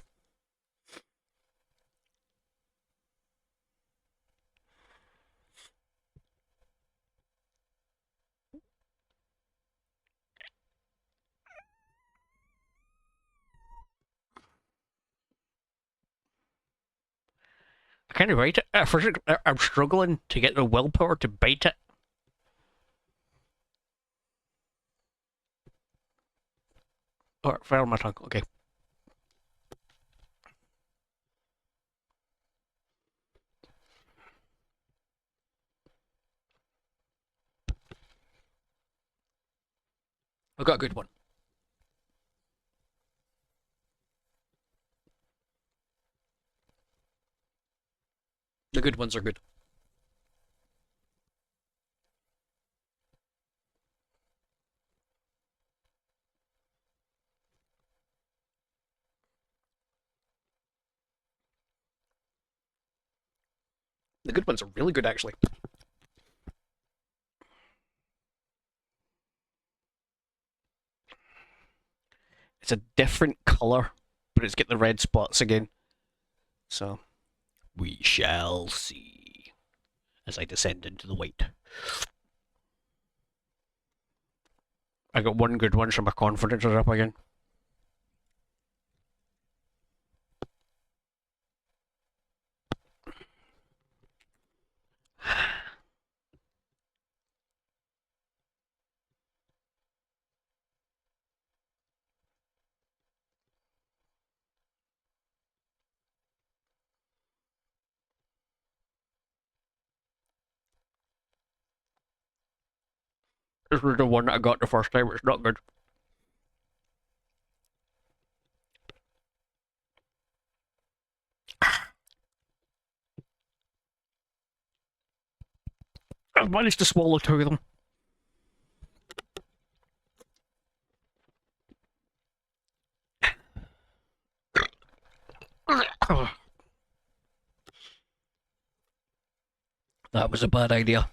I can't write it. I'm struggling to get the willpower to bite it. Oh, fell on my tongue. Okay. I've got a good one. The good ones are good. The good ones are really good, actually. It's a different colour, but it's got the red spots again. So, we shall see as I descend into the white. I got one good one, so my confidence is up again. This was the one that I got the first time. It's not good. I've managed to swallow 2 of them. That was a bad idea.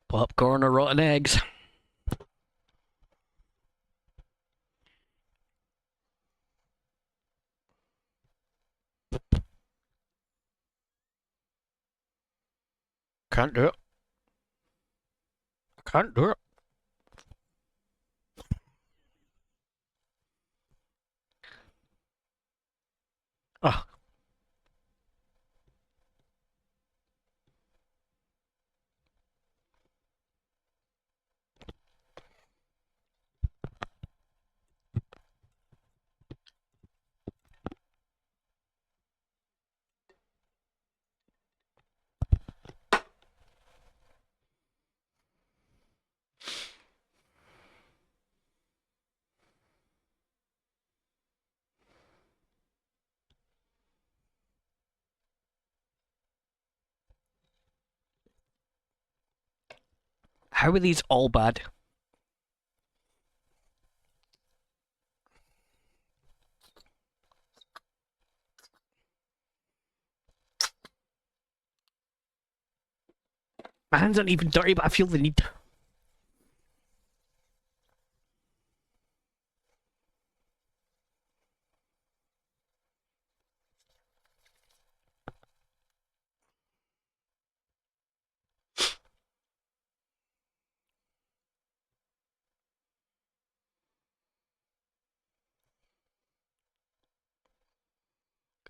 Popcorn or rotten eggs. Can't do it. Can't do it. Ah. How are these all bad? My hands aren't even dirty, but I feel the need.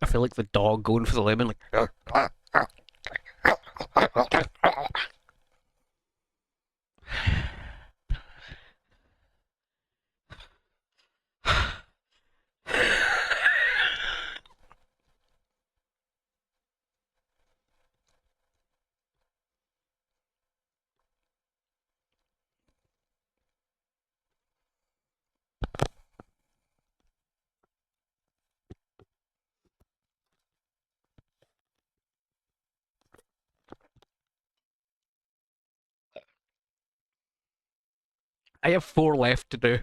I feel like the dog going for the lemon, like. I have 4 left to do.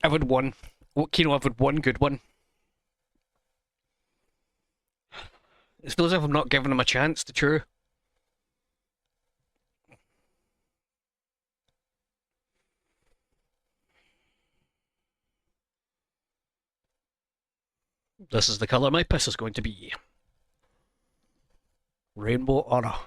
I've had 1. Well, Kino, I've had 1 good one. It feels as if I'm not giving him a chance to chew. This is the colour my piss is going to be. Rainbow Aura.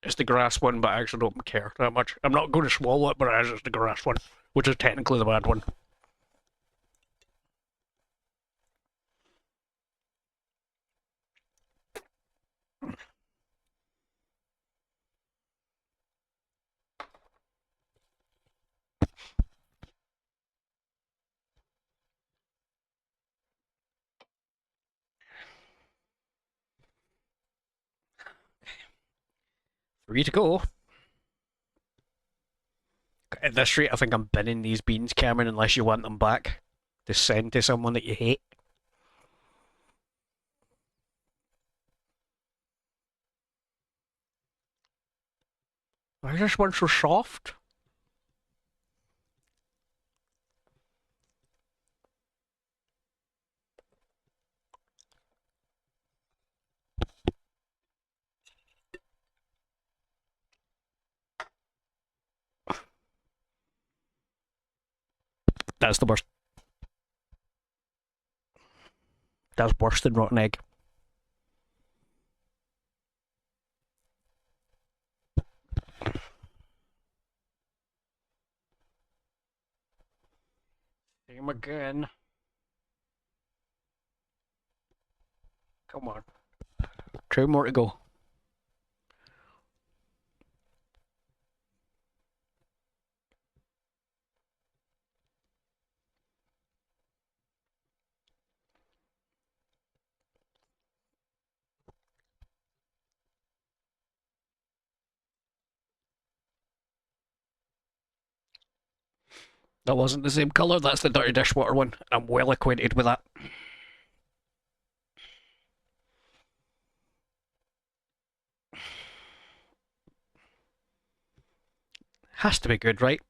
It's the grass one, but I actually don't care that much. I'm not going to swallow it, but it's the grass one, which is technically the bad one. Free to go. At this rate, I think I'm binning these beans, Cameron, unless you want them back to send to someone that you hate. Why is this one so soft? That's the worst. That's worse than rotten egg. Same again. Come on. 2 more to go. That wasn't the same colour, that's the dirty dishwater one. I'm well acquainted with that. Has to be good, right?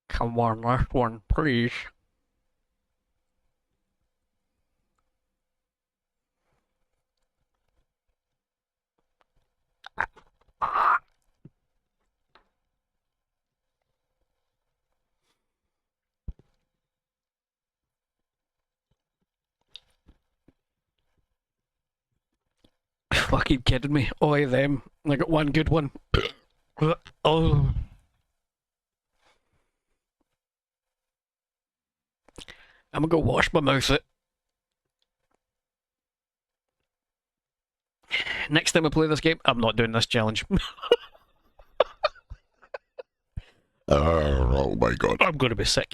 Come on, last one, please. Fucking kidding me. Oh, them. I got one good one. Oh. I'm gonna go wash my mouth it. Next time I play this game, I'm not doing this challenge. Oh my god. I'm gonna be sick.